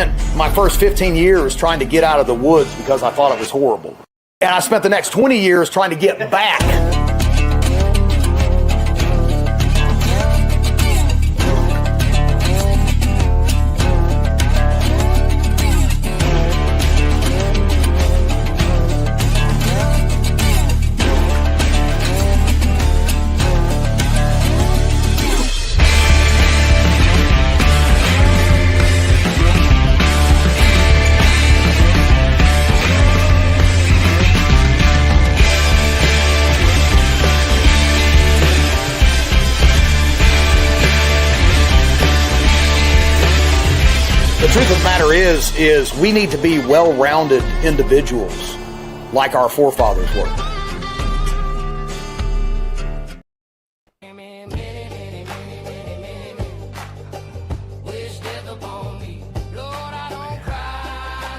spent my first 15 years trying to get out of the woods because I thought it was horrible. And I spent the next 20 years trying to get back. The truth of the matter is we need to be well-rounded individuals like our forefathers were.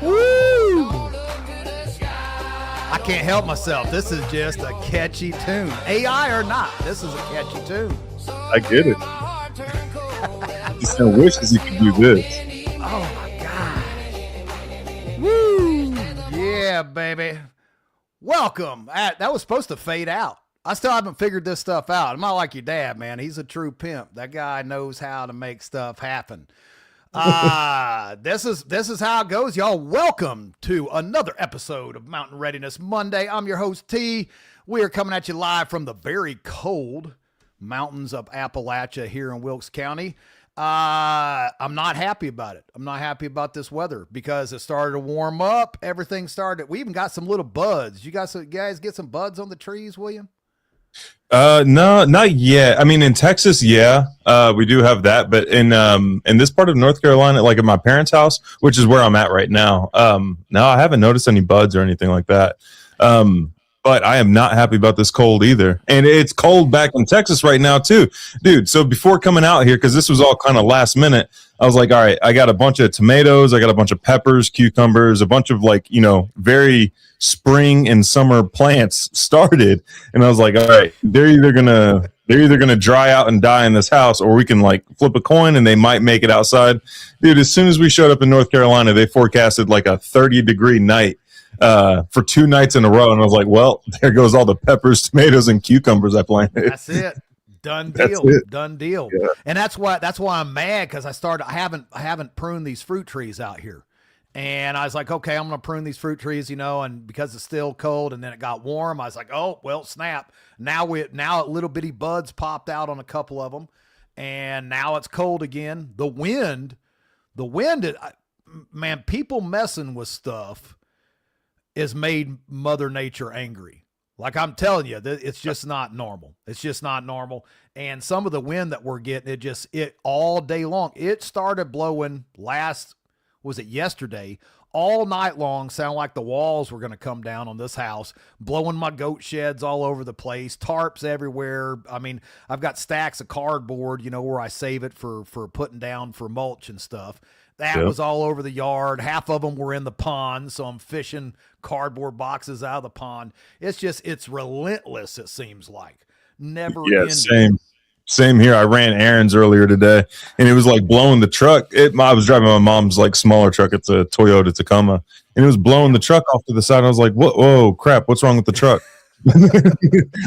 Woo! I can't help myself. This is just a catchy tune. AI or not, this is a catchy tune. I get it. Just no wishes he could do this. Oh my God. Woo! Yeah, baby. Welcome. That was supposed to fade out. I still haven't figured this stuff out. I'm not like your dad, man. He's a true pimp. That guy knows how to make stuff happen. This is how it goes, y'all. Welcome to another episode of Mountain Readiness Monday. I'm your host, T. We are coming at you live from the very cold mountains of Appalachia here in Wilkes County. I'm not happy about it. I'm not happy about this weather because it started to warm up. Everything started. We even got some little buds. You guys get some buds on the trees, William? No, not yet. I mean, in Texas, yeah, we do have that, but in this part of North Carolina, like at my parents' house, which is where I'm at right now, no, I haven't noticed any buds or anything like that. But I am not happy about this cold either. And it's cold back in Texas right now too, dude. So before coming out here, cause this was all kind of last minute, I was like, all right, I got a bunch of tomatoes. I got a bunch of peppers, cucumbers, a bunch of like, very spring and summer plants started. And I was like, all right, they're either going to dry out and die in this house, or we can like flip a coin and they might make it outside. Dude, as soon as we showed up in North Carolina, they forecasted like a 30-degree night for 2 nights in a row. And I was like, well, there goes all the peppers, tomatoes, and cucumbers I planted. That's it. Done deal. Done deal. Yeah. And that's why I'm mad, because I haven't pruned these fruit trees out here. And I was like, okay, I'm going to prune these fruit trees, and because it's still cold and then it got warm, I was like, oh, well, snap. Now little bitty buds popped out on a couple of them, and now it's cold again. The wind, man, people messing with stuff is made Mother Nature angry. Like I'm telling you, it's just not normal. It's just not normal. And some of the wind that we're getting, it all day long. It started blowing yesterday, all night long. Sound like the walls were going to come down on this house, blowing my goat sheds all over the place, tarps everywhere. I mean, I've got stacks of cardboard, where I save it for putting down for mulch and stuff. That was all over the yard. Half of them were in the pond, so I'm fishing cardboard boxes out of the pond. It's relentless, it seems like. Never ending. Same here. I ran errands earlier today, and it was like blowing the truck. I was driving my mom's like smaller truck. It's a Toyota Tacoma, and it was blowing the truck off to the side. I was like, whoa, crap, what's wrong with the truck?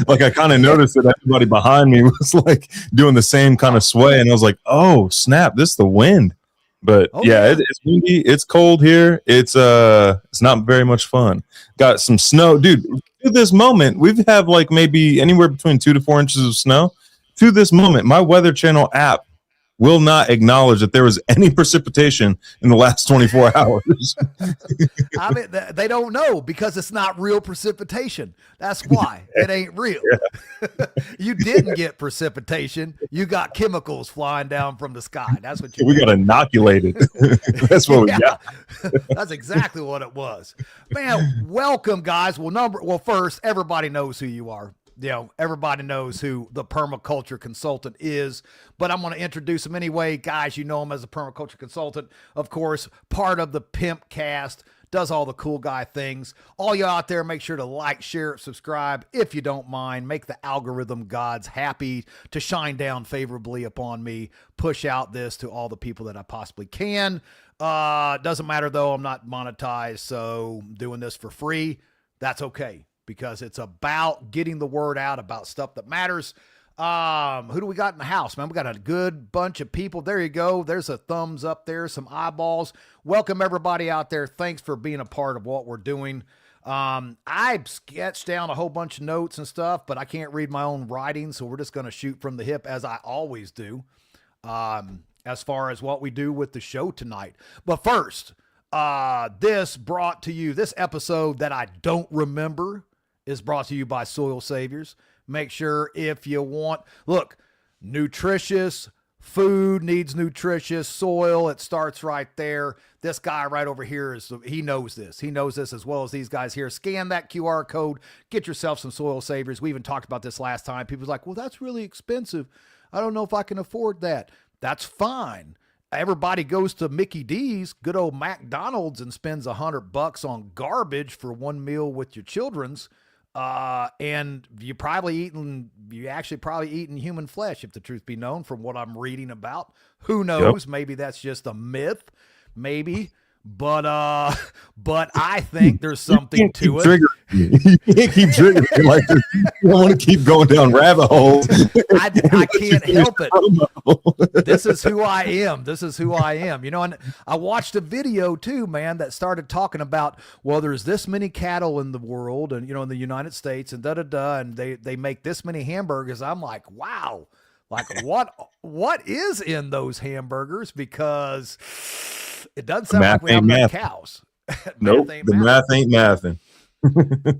Like I kind of noticed that everybody behind me was like doing the same kind of sway, and I was like, oh, snap, this is the wind. But it's windy. It's cold here. It's not very much fun. Got some snow, dude. To this moment, we've had like maybe anywhere between 2 to 4 inches of snow. To this moment, my Weather Channel app will not acknowledge that there was any precipitation in the last 24 hours. I mean, they don't know because it's not real precipitation. That's why it ain't real. Yeah. You didn't get precipitation. You got chemicals flying down from the sky. That's what we got inoculated. That's what we got. That's exactly what it was. Man, welcome, guys. Well, first, everybody knows who you are. Everybody knows who the Permaculture Consultant is, but I'm going to introduce him anyway. Guys, you know him as a Permaculture Consultant. Of course, part of the Pimp Cast does all the cool guy things. All you out there, make sure to like, share, subscribe if you don't mind. Make the algorithm gods happy to shine down favorably upon me. Push out this to all the people that I possibly can. Doesn't matter though, I'm not monetized, so doing this for free, that's okay, because it's about getting the word out about stuff that matters. Who do we got in the house, man? We got a good bunch of people. There you go. There's a thumbs up there, some eyeballs. Welcome everybody out there. Thanks for being a part of what we're doing. I sketched down a whole bunch of notes and stuff, but I can't read my own writing, so we're just going to shoot from the hip as I always do. As far as what we do with the show tonight. But first, this episode that I don't remember is brought to you by Soil Saviors. Make sure if you want, look, nutritious food needs nutritious soil. It starts right there. This guy right over here he knows this. He knows this as well as these guys here. Scan that QR code, get yourself some Soil Saviors. We even talked about this last time. People's like, well, that's really expensive. I don't know if I can afford that. That's fine. Everybody goes to Mickey D's, good old McDonald's, and spends $100 on garbage for one meal with your children's. And you actually probably eating human flesh, if the truth be known, from what I'm reading about. Who knows? Yep. Maybe that's just a myth. Maybe. But I think there's something to it. You can't keep triggering me like this. You don't want to keep going down rabbit holes. I can't help it. This is who I am. You know, and I watched a video too, man, that started talking about, well, there's this many cattle in the world and, you know, in the United States and and they make this many hamburgers. I'm like, wow. Like what is in those hamburgers? Because it doesn't sound like we have enough cows. Nope, the math ain't mathing.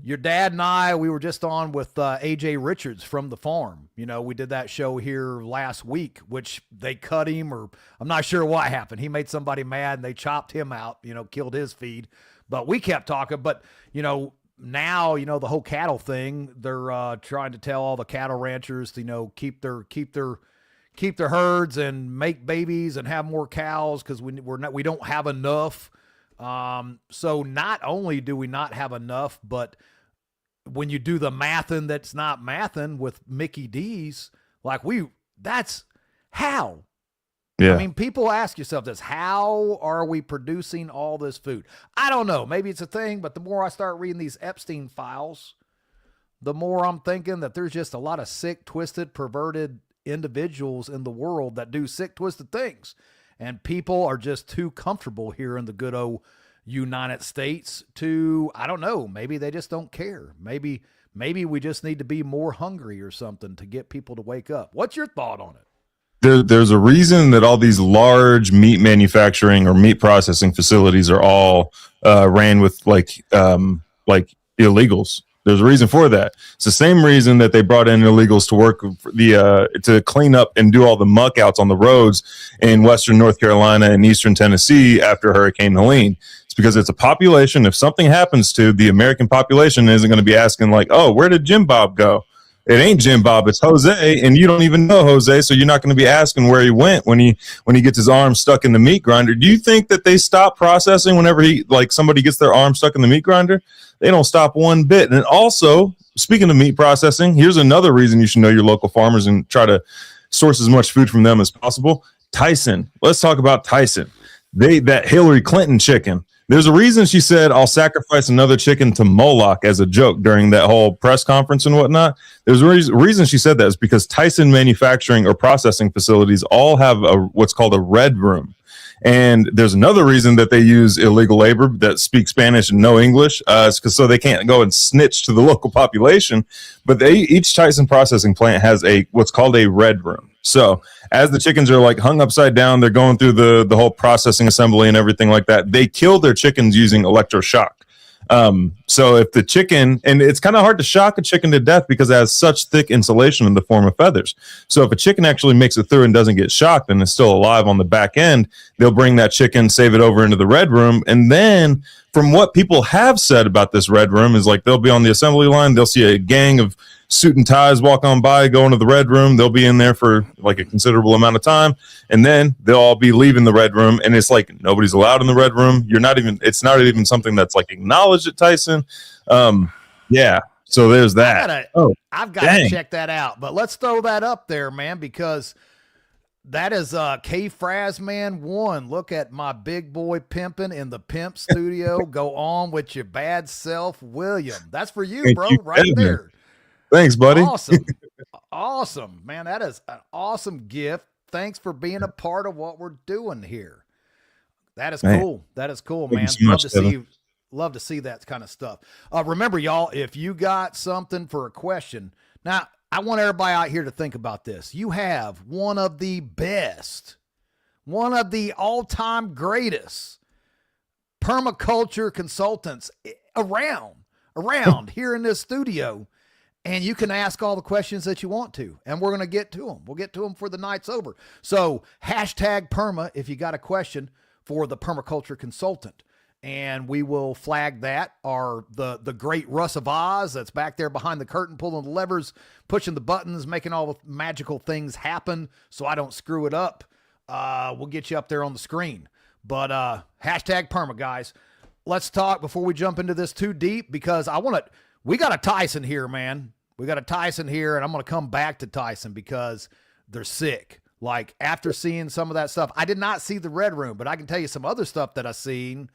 Your dad and I, we were just on with AJ Richards from the farm. You know, we did that show here last week, which they cut him, or I'm not sure what happened. He made somebody mad and they chopped him out, you know, killed his feed. But we kept talking. But, you know, now, you know, the whole cattle thing, they're trying to tell all the cattle ranchers to, you know, keep their herds and make babies and have more cows because we don't have enough. So not only do we not have enough, but when you do the mathin' that's not mathin' with Mickey D's, like that's how. Yeah. I mean, people ask yourself this, how are we producing all this food? I don't know. Maybe it's a thing, but the more I start reading these Epstein files, the more I'm thinking that there's just a lot of sick, twisted, perverted individuals in the world that do sick, twisted things. And people are just too comfortable here in the good old United States to, I don't know, maybe they just don't care. Maybe we just need to be more hungry or something to get people to wake up. What's your thought on it? There's a reason that all these large meat manufacturing or meat processing facilities are all ran with like illegals. There's a reason for that. It's the same reason that they brought in illegals to work to clean up and do all the muck outs on the roads in Western North Carolina and Eastern Tennessee after Hurricane Helene. It's because it's a population. If something happens to the American population, isn't going to be asking like, oh, where did Jim Bob go? It ain't Jim Bob, it's Jose, and you don't even know Jose, so you're not going to be asking where he went when he gets his arm stuck in the meat grinder. Do you think that they stop processing whenever somebody gets their arm stuck in the meat grinder? They don't stop one bit. And also, speaking of meat processing, here's another reason you should know your local farmers and try to source as much food from them as possible. Tyson. Let's talk about Tyson. That Hillary Clinton chicken. There's a reason she said, I'll sacrifice another chicken to Moloch as a joke during that whole press conference and whatnot. There's a reason she said that is because Tyson manufacturing or processing facilities all have what's called a red room. And there's another reason that they use illegal labor that speak Spanish and no English, so they can't go and snitch to the local population. But each Tyson processing plant has what's called a red room. So as the chickens are like hung upside down, they're going through the whole processing assembly and everything like that. They kill their chickens using electroshock. So if the chicken, and it's kind of hard to shock a chicken to death because it has such thick insulation in the form of feathers. So if a chicken actually makes it through and doesn't get shocked and is still alive on the back end, they'll bring that chicken, save it over into the red room. And then from what people have said about this red room is like they'll be on the assembly line, they'll see a gang of suit and ties walk on by, going to the red room, they'll be in there for like a considerable amount of time, and then they'll all be leaving the red room, and it's like nobody's allowed in the red room. It's not even something that's like acknowledged at Tyson. Yeah, so there's that. I've got to check that out, but let's throw that up there, man, because that is K-Fraz Man 1. Look at my big boy pimping in the pimp studio. Go on with your bad self, William. That's for you, Thank bro, you, right Edmund. there. Thanks, buddy. Awesome. Awesome, man. That is an awesome gift. Thanks for being a part of what we're doing here. That is cool. That is cool, man. So much, love to see that kind of stuff. Remember, y'all, if you got something for a question, now I want everybody out here to think about this. You have one of the best, one of the all-time greatest permaculture consultants around here in this studio, and you can ask all the questions that you want to, and we're going to get to them. We'll get to them for the night's over. So hashtag perma if you got a question for the permaculture consultant. And we will flag that. The great Russ of Oz that's back there behind the curtain, pulling the levers, pushing the buttons, making all the magical things happen so I don't screw it up. We'll get you up there on the screen. But hashtag perma, guys. Let's talk before we jump into this too deep, because we got a Tyson here, man. We got a Tyson here, and I'm going to come back to Tyson because they're sick. Like, after seeing some of that stuff, I did not see the red room, but I can tell you some other stuff that I've seen,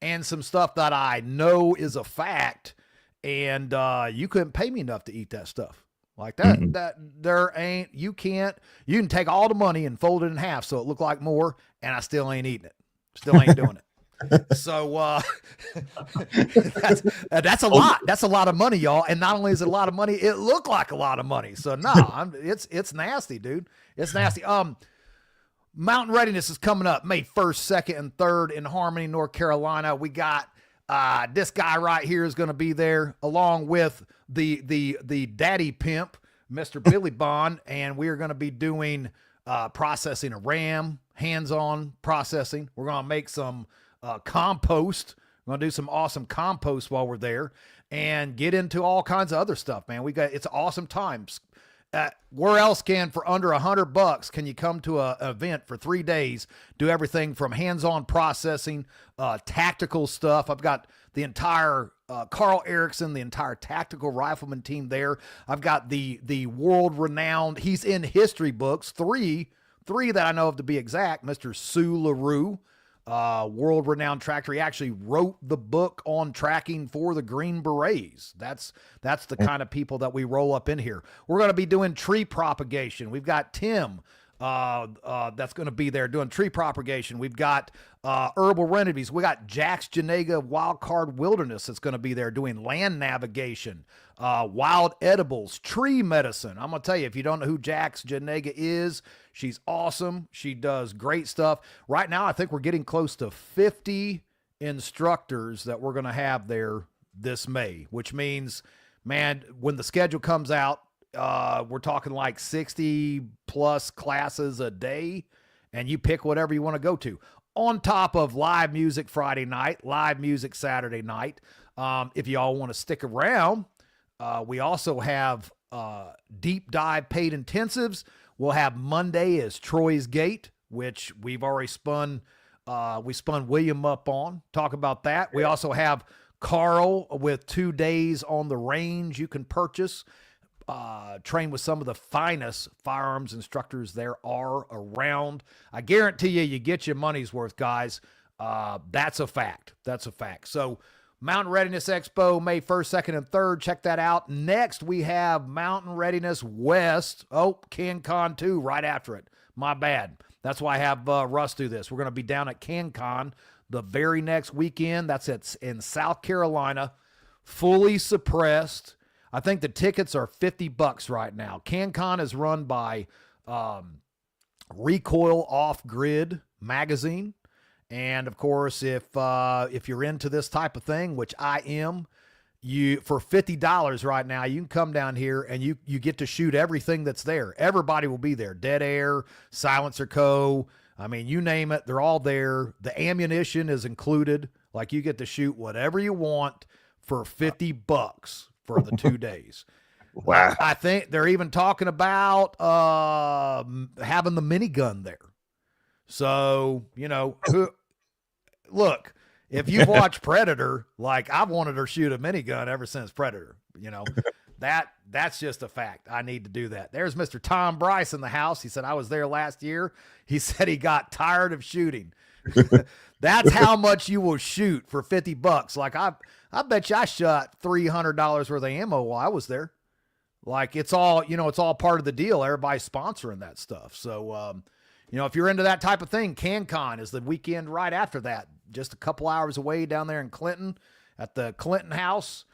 and some stuff that I know is a fact, and you couldn't pay me enough to eat that stuff like that. You can take all the money and fold it in half so it look like more, and I still ain't eating it. Still ain't doing it. So that's a lot. That's a lot of money, y'all. And not only is it a lot of money, it looked like a lot of money. So it's nasty, dude. It's nasty. Mountain Readiness is coming up May 1st, 2nd, and 3rd in Harmony, North Carolina. We got this guy right here is going to be there, along with the daddy pimp, Mr. Billy Bond, and we are going to be doing processing a ram, hands-on processing. We're going to make some compost. We're going to do some awesome compost while we're there, and get into all kinds of other stuff, man. It's awesome times. Where else for under $100 can you come to an event for 3 days, do everything from hands-on processing, tactical stuff. I've got the entire Carl Erickson, the entire tactical rifleman team there. I've got the world-renowned, he's in history books, three that I know of to be exact, Mr. Sue LaRue, world-renowned tractor. He actually wrote the book on tracking for the Green Berets. That's the kind of people that we roll up in here. We're going to be doing tree propagation. We've got Tim that's going to be there doing tree propagation. We've got herbal remedies. We got Jack's Janega Wildcard Wilderness that's going to be there doing land navigation, wild edibles, tree medicine. I'm going to tell you, if you don't know who Jack's Janega is, she's awesome. She does great stuff. Right now, I think we're getting close to 50 instructors that we're going to have there this May, which means, man, when the schedule comes out, we're talking like 60 plus classes a day, and you pick whatever you want to go to, on top of live music Friday night, live music Saturday night. If y'all want to stick around, we also have deep dive paid intensives. We'll have Monday as Troy's Gate, which we've already spun William up on. Talk about that. We also have Carl with 2 days on the range you can purchase. Train with some of the finest firearms instructors there are around. I guarantee you get your money's worth, guys. That's a fact. That's a fact. So Mountain Readiness Expo, May 1st, 2nd, and 3rd. Check that out. Next, we have Mountain Readiness West. Oh, CanCon 2 right after it. My bad. That's why I have Russ do this. We're going to be down at CanCon the very next weekend. That's in South Carolina, fully suppressed. I think the tickets are $50 right now. CanCon is run by Recoil Off Grid magazine. And of course, if you're into this type of thing, which I am, for $50 right now, you can come down here and you get to shoot everything that's there. Everybody will be there. Dead Air, Silencer Co. I mean, you name it, they're all there. The ammunition is included. Like you get to shoot whatever you want for $50 for the 2 days. Wow. I think they're even talking about having the minigun there. So, look, if you've watched Predator, like I've wanted to shoot a minigun ever since Predator, that's just a fact. I need to do that. There's Mr. Tom Bryce in the house. He said, I was there last year. He said he got tired of shooting. That's how much you will shoot for $50. Like I bet you I shot $300 worth of ammo while I was there. Like it's all part of the deal. Everybody's sponsoring that stuff. So, if you're into that type of thing, CanCon is the weekend right after that. Just a couple hours away down there in Clinton at the Clinton House.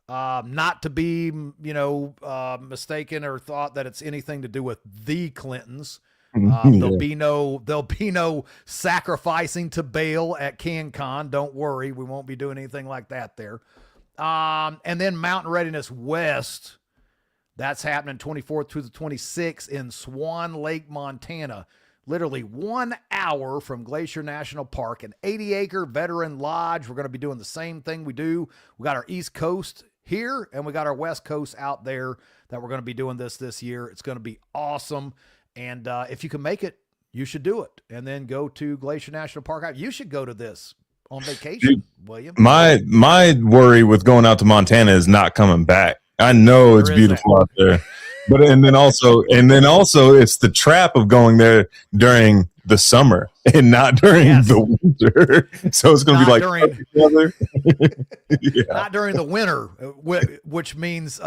Not to be, mistaken or thought that it's anything to do with the Clintons. There'll be no sacrificing to Baal at CanCon. Don't worry. We won't be doing anything like that there. And then Mountain Readiness West. That's happening 24th through the 26th in Swan Lake, Montana. Literally 1 hour from Glacier National Park, an 80-acre veteran lodge. We're going to be doing the same thing we do. We got our East Coast here, and we got our West Coast out there that we're going to be doing this year. It's going to be awesome. And if you can make it, you should do it. And then go to Glacier National Park. You should go to this on vacation, William. My worry with going out to Montana is not coming back. I know it's beautiful out there, but and then also it's the trap of going there during the summer and not during the winter. So it's going to be like not during the winter, which means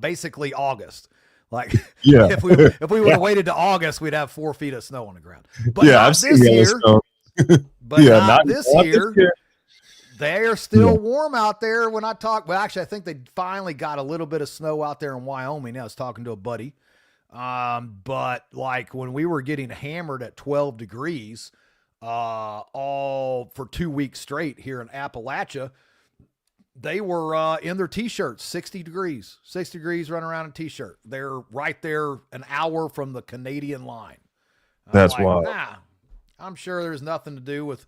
basically August. Like if we would have waited to August, we'd have 4 feet of snow on the ground. But I've seen this year. But not this year. They're still warm out there when I talk. Well, actually, I think they finally got a little bit of snow out there in Wyoming. I was talking to a buddy. But like when we were getting hammered at 12 degrees, all for 2 weeks straight here in Appalachia, they were in their t-shirts, 60 degrees running around in t-shirt. They're right there an hour from the Canadian line. That's wild. I'm sure there's nothing to do with,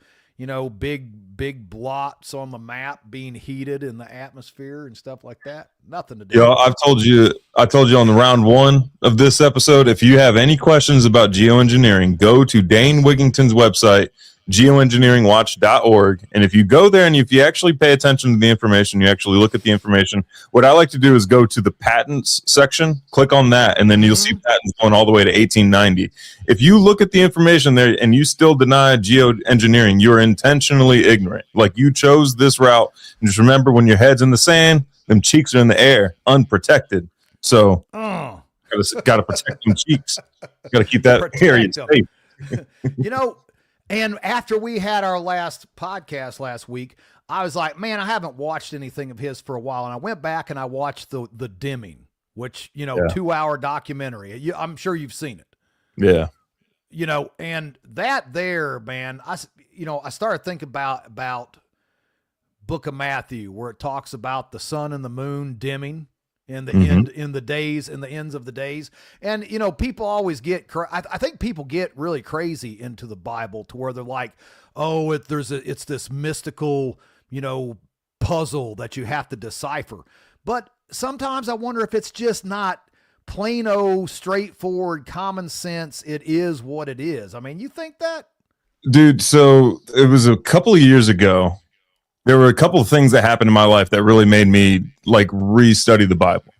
big blots on the map being heated in the atmosphere and stuff like that. Nothing to do. I told you on the round 1 of this episode, if you have any questions about geoengineering, go to Dane Wigington's website, geoengineeringwatch.org. And if you go there and if you actually pay attention to the information, you actually look at the information, what I like to do is go to the patents section, click on that, and then you'll see patents going all the way to 1890. If you look at the information there and you still deny geoengineering, you're intentionally ignorant. Like you chose this route. And just remember, when your head's in the sand, them cheeks are in the air, unprotected. So gotta protect them cheeks. Gotta keep that area safe. And after we had our last podcast last week, I was like, man, I haven't watched anything of his for a while. And I went back and I watched the Dimming, which, 2-hour documentary. I'm sure you've seen it. Yeah. And that there, man, I started thinking about Book of Matthew, where it talks about the sun and the moon dimming in the end, in the days, in the ends of the days. And, people always get, I think people get really crazy into the Bible to where they're like, oh, it's this mystical, puzzle that you have to decipher. But sometimes I wonder if it's just not plain old straightforward common sense. It is what it is. I mean, you think that? Dude, so it was a couple of years ago. There were a couple of things that happened in my life that really made me like restudy the Bible,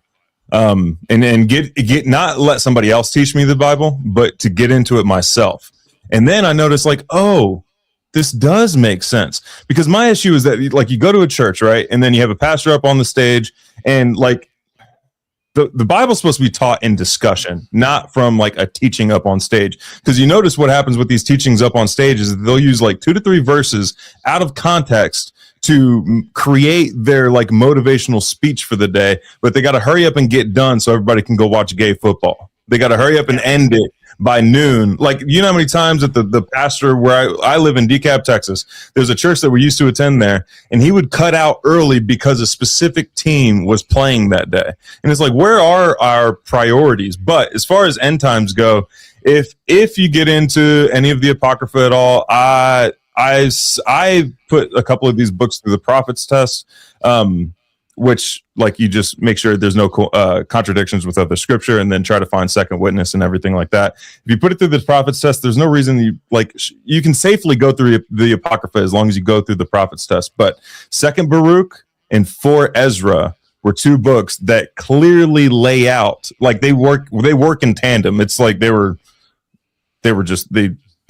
and get not let somebody else teach me the Bible, but to get into it myself. And then I noticed like, oh, this does make sense, because my issue is that like you go to a church, right, and then you have a pastor up on the stage, and like the Bible's supposed to be taught in discussion, not from like a teaching up on stage. Because you notice what happens with these teachings up on stage is that they'll use like 2 to 3 verses out of context to create their like motivational speech for the day, but they got to hurry up and get done so everybody can go watch gay football. They got to hurry up and end it by noon. Like, how many times that the pastor where I live in DeKalb, Texas, there's a church that we used to attend there, and he would cut out early because a specific team was playing that day. And it's like, where are our priorities? But as far as end times go, if you get into any of the Apocrypha at all, I put a couple of these books through the prophets test, which like you just make sure there's no contradictions with other scripture, and then try to find second witness and everything like that. If you put it through the prophets test, there's no reason you can safely go through the Apocrypha as long as you go through the prophets test. But Second Baruch and 4 Ezra were 2 books that clearly lay out, like they work in tandem. It's like they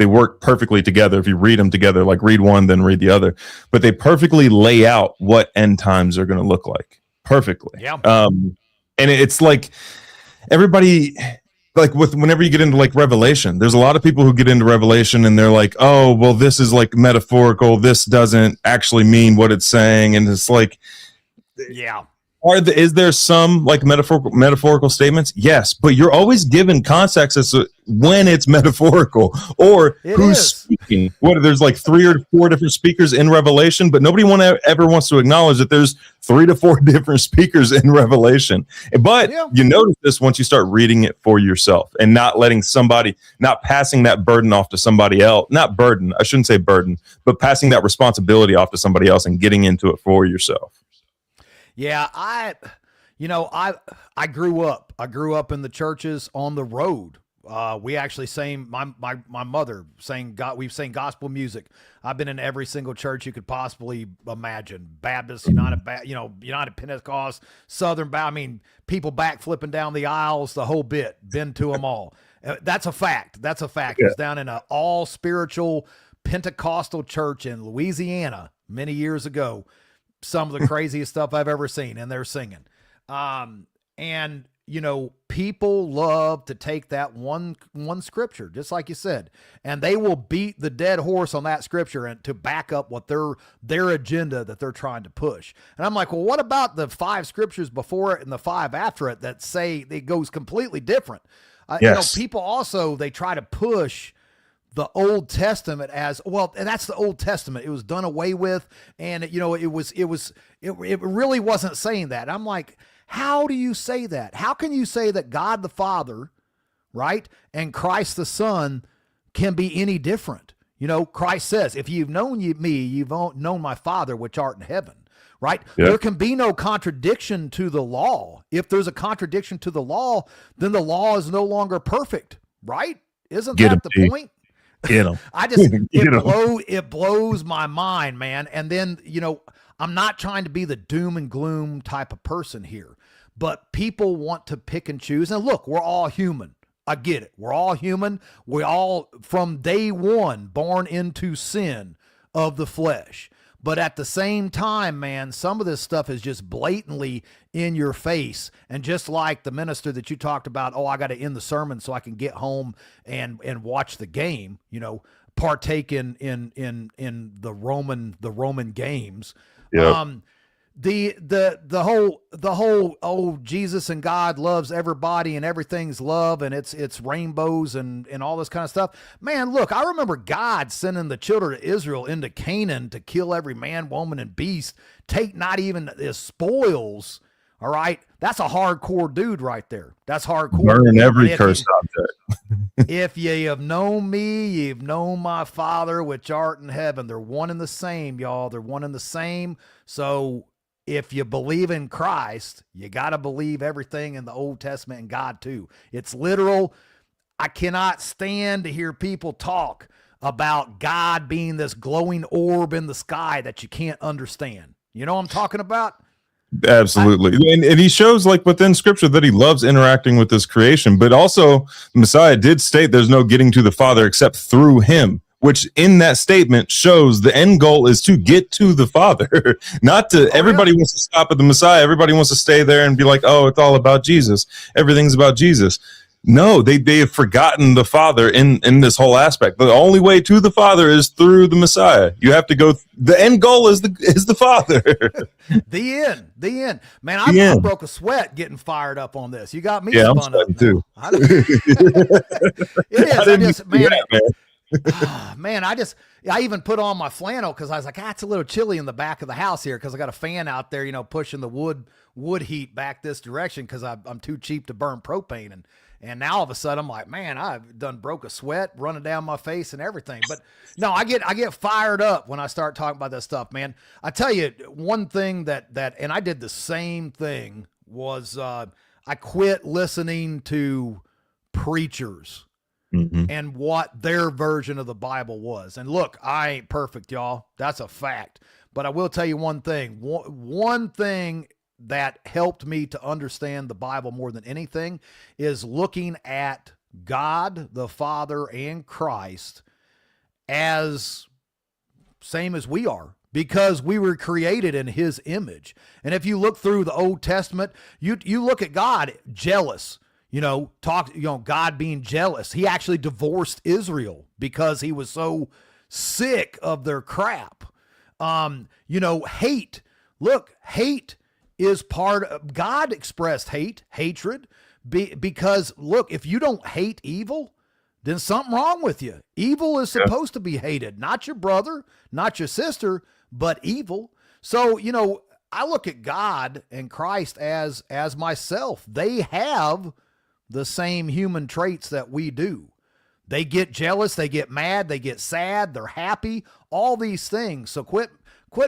work perfectly together. If you read them together, like read one, then read the other, but they perfectly lay out what end times are going to look like perfectly. Yeah. And it's like everybody, like whenever you get into like Revelation, there's a lot of people who get into Revelation and they're like, oh, well, this is like metaphorical. This doesn't actually mean what it's saying. And it's like, yeah. Is there some like metaphorical statements? Yes, but you're always given context as to when it's metaphorical or who's speaking. There's like 3 or 4 different speakers in Revelation, but nobody ever wants to acknowledge that there's 3 to 4 different speakers in Revelation. But you notice this once you start reading it for yourself and not passing that burden off to somebody else. Not burden, I shouldn't say burden, but passing that responsibility off to somebody else and getting into it for yourself. Yeah, I grew up. I grew up in the churches on the road. We actually sang. My mother sang. We sang gospel music. I've been in every single church you could possibly imagine: Baptist, United Pentecost, Southern Baptist. I mean, people backflipping down the aisles, the whole bit. Been to them all. That's a fact. That's a fact. Yeah. It was down in an all spiritual Pentecostal church in Louisiana many years ago. Some of the craziest stuff I've ever seen, and they're singing. And people love to take that one scripture, just like you said, and they will beat the dead horse on that scripture and to back up what their agenda that they're trying to push. And I'm like, well, what about the 5 scriptures before it and the 5 after it that say it goes completely different? Yes. People also, they try to push the Old Testament as well, and that's the Old Testament. It was done away with, and it really wasn't saying that. I'm like, how do you say that? How can you say that God the Father, right, and Christ the Son can be any different? Christ says, if you've known me, you've known my Father which art in heaven, right? Yep. There can be no contradiction to the law. If there's a contradiction to the law, then the law is no longer perfect, right? Isn't that the point? It blows my mind, man. And then, I'm not trying to be the doom and gloom type of person here, but people want to pick and choose. And look, we're all human. I get it. We're all human. We all, from day one, born into sin of the flesh. But at the same time, man, some of this stuff is just blatantly in your face. And just like the minister that you talked about, I got to end the sermon so I can get home and watch the game, partake in the Roman games. Yep. The whole Jesus and God loves everybody and everything's love and it's rainbows and all this kind of stuff. Man, look, I remember God sending the children of Israel into Canaan to kill every man, woman, and beast, take not even his spoils. All right. That's a hardcore dude right there. That's hardcore. Burn every cursed object. If ye have known me, you've known my Father which art in heaven. They're one and the same, y'all. They're one and the same. So if you believe in Christ, you got to believe everything in the Old Testament and God too. It's literal. I cannot stand to hear people talk about God being this glowing orb in the sky that you can't understand. You know what I'm talking about? Absolutely. And he shows like within scripture that he loves interacting with this creation, but also the Messiah did state there's no getting to the Father except through him, which in that statement shows the end goal is to get to the Father, not to everybody wants to stop at the Messiah. Everybody wants to stay there and be like, oh, it's all about Jesus. Everything's about Jesus. No, they have forgotten the Father in this whole aspect. The only way to the Father is through the Messiah. You have to go. The end goal is the Father. The end. Man, I broke a sweat getting fired up on this. You got me spun up too. It is. Man, I even put on my flannel because I was like, it's a little chilly in the back of the house here because I got a fan out there, pushing the wood heat back this direction because I'm too cheap to burn propane And now all of a sudden I'm like, man, I've done broke a sweat running down my face and everything. But no, I get fired up when I start talking about that stuff, man. I tell you, one thing that and I did the same thing was I quit listening to preachers and what their version of the Bible was. And look, I ain't perfect, y'all. That's a fact. But I will tell you one thing. One thing that helped me to understand the Bible more than anything is looking at God, the Father, and Christ as same as we are, because we were created in his image. And if you look through the Old Testament, you look at God jealous, God being jealous. He actually divorced Israel because he was so sick of their crap. Hate. Look, hate is part of God expressed hatred, because look, if you don't hate evil, then something wrong with you. Evil is supposed to be hated, not your brother, not your sister, but evil. So, I look at God and Christ as myself. They have the same human traits that we do. They get jealous, they get mad, they get sad, they're happy, all these things. So quit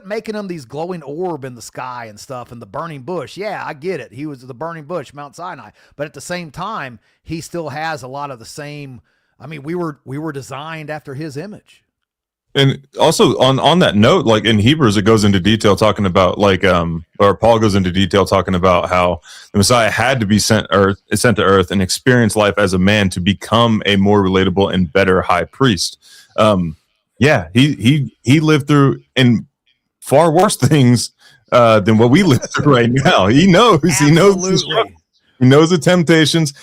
making them these glowing orb in the sky and stuff and the burning bush. Yeah, I get it. He was the burning bush, Mount Sinai. But at the same time, he still has a lot of the same. I mean, we were designed after his image. And also on that note, like in Hebrews, it goes into detail talking about or Paul goes into detail talking about how the Messiah had to be sent to earth and experience life as a man to become a more relatable and better high priest. He lived through in far worse things than what we live through right now. He knows the temptations.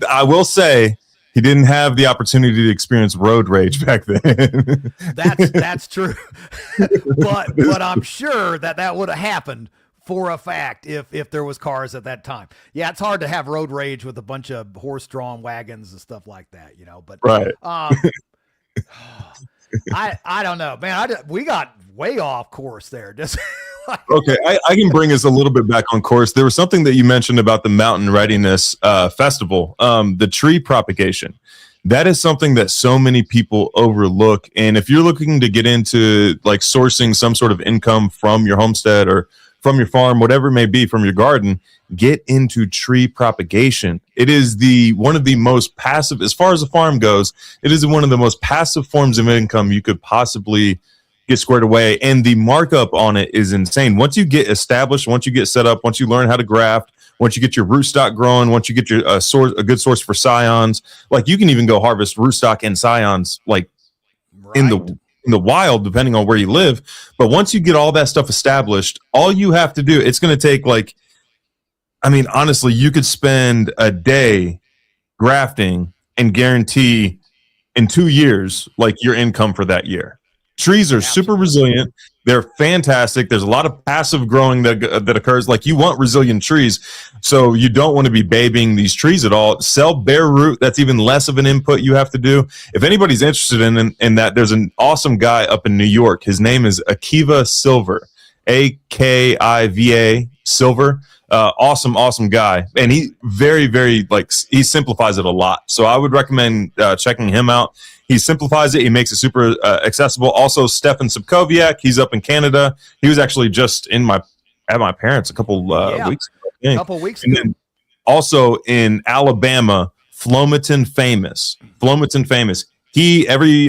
I will say, he didn't have the opportunity to experience road rage back then. That's true. but I'm sure that would have happened for a fact if there was cars at that time. Yeah, it's hard to have road rage with a bunch of horse-drawn wagons and stuff like that, But right. I don't know, man. We got way off course there. Just okay, I can bring us a little bit back on course. There was something that you mentioned about the Mountain Readiness Festival, the tree propagation. That is something that so many people overlook. And if you're looking to get into like sourcing some sort of income from your homestead or from your farm, whatever it may be, from your garden, get into tree propagation. It is one of the most passive, as far as a farm goes, it is one of the most passive forms of income you could possibly get squared away. And the markup on it is insane. Once you get established, once you get set up, once you learn how to graft, once you get your rootstock growing, once you get your a good source for scions, like you can even go harvest rootstock and scions like in the wild, depending on where you live. But once you get all that stuff established, all you have to do, it's going to take honestly, you could spend a day grafting and guarantee in 2 years, like your income for that year. Trees are super resilient. They're fantastic. There's a lot of passive growing that occurs. Like you want resilient trees. So you don't want to be babying these trees at all. Sell bare root. That's even less of an input you have to do. If anybody's interested in that, there's an awesome guy up in New York. His name is Akiva Silver, Akiva Silver. Awesome guy. And he very, very he simplifies it a lot. So I would recommend checking him out. He simplifies it. He makes it super accessible. Also, Stefan Subkoviak, he's up in Canada. He was actually just at my parents a couple weeks ago. A couple weeks ago. And then also in Alabama, Flomaton Famous. Every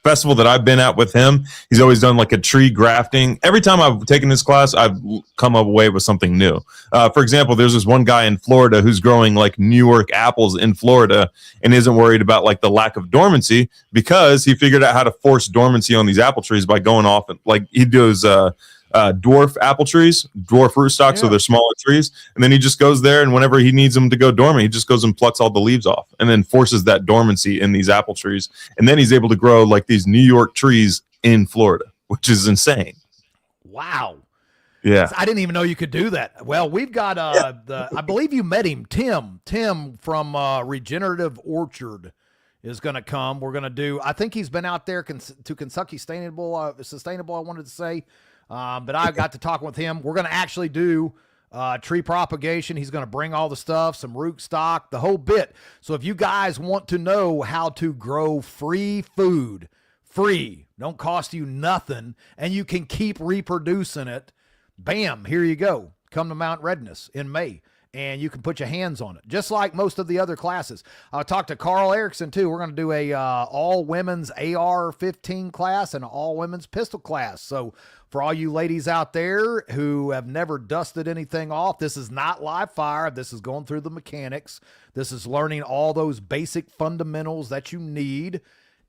festival that I've been at with him, he's always done like a tree grafting. Every time I've taken this class, I've come away with something new. For example, there's this one guy in Florida who's growing like New York apples in Florida and isn't worried about like the lack of dormancy because he figured out how to force dormancy on these apple trees by going off and like he does dwarf apple trees, dwarf rootstocks, so they're smaller trees. And then he just goes there, and whenever he needs them to go dormant, he just goes and plucks all the leaves off and then forces that dormancy in these apple trees. And then he's able to grow like these New York trees in Florida, which is insane. Wow. Yeah. I didn't even know you could do that. Well, we've got I believe you met him, Tim from Regenerative Orchard is going to come. We're going to do, I think he's been out there to Kentucky Sustainable, I wanted to say. But I got to talk with him. We're going to actually do tree propagation. He's going to bring all the stuff, some root stock, the whole bit. So if you guys want to know how to grow free food, free, don't cost you nothing, and you can keep reproducing it, bam, here you go. Come to Mountain Readiness in May, and you can put your hands on it, just like most of the other classes. I'll talk to Carl Erickson, too. We're going to do a all-women's AR-15 class and an all-women's pistol class. So for all you ladies out there who have never dusted anything off, this is not live fire. This is going through the mechanics. This is learning all those basic fundamentals that you need.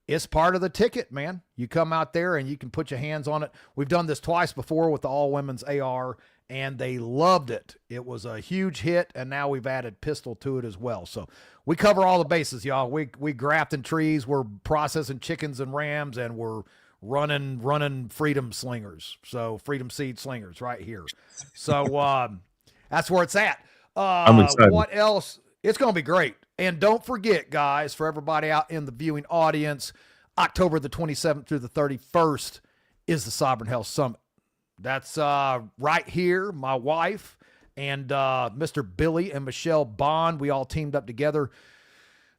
It's part of the ticket, man. You come out there and you can put your hands on it. We've done this twice before with the all-women's AR, and they loved it. It was a huge hit, and now we've added pistol to it as well. So we cover all the bases, y'all. We grafting trees, we're processing chickens and rams, and we're running freedom slingers. So freedom seed slingers right here. So that's where it's at. I'm excited. What else? It's going to be great. And don't forget, guys, for everybody out in the viewing audience, October the 27th through the 31st is the Sovereign Health Summit. That's right here. My wife and Mr. Billy and Michelle Bond, we all teamed up together.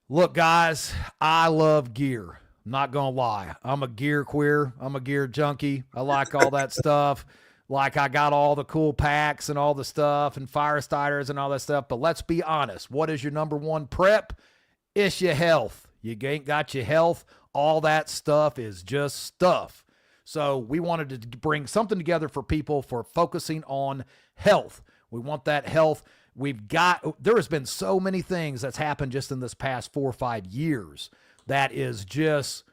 Look, guys, I love gear. I'm not going to lie. I'm a gear queer. I'm a gear junkie. I like all that stuff. Like, I got all the cool packs and all the stuff and fire starters and all that stuff. But let's be honest. What is your number one prep? It's your health. You ain't got your health. All that stuff is just stuff. So we wanted to bring something together for people for focusing on health. We want that health. There has been so many things that's happened just in this past 4 or 5 years that is just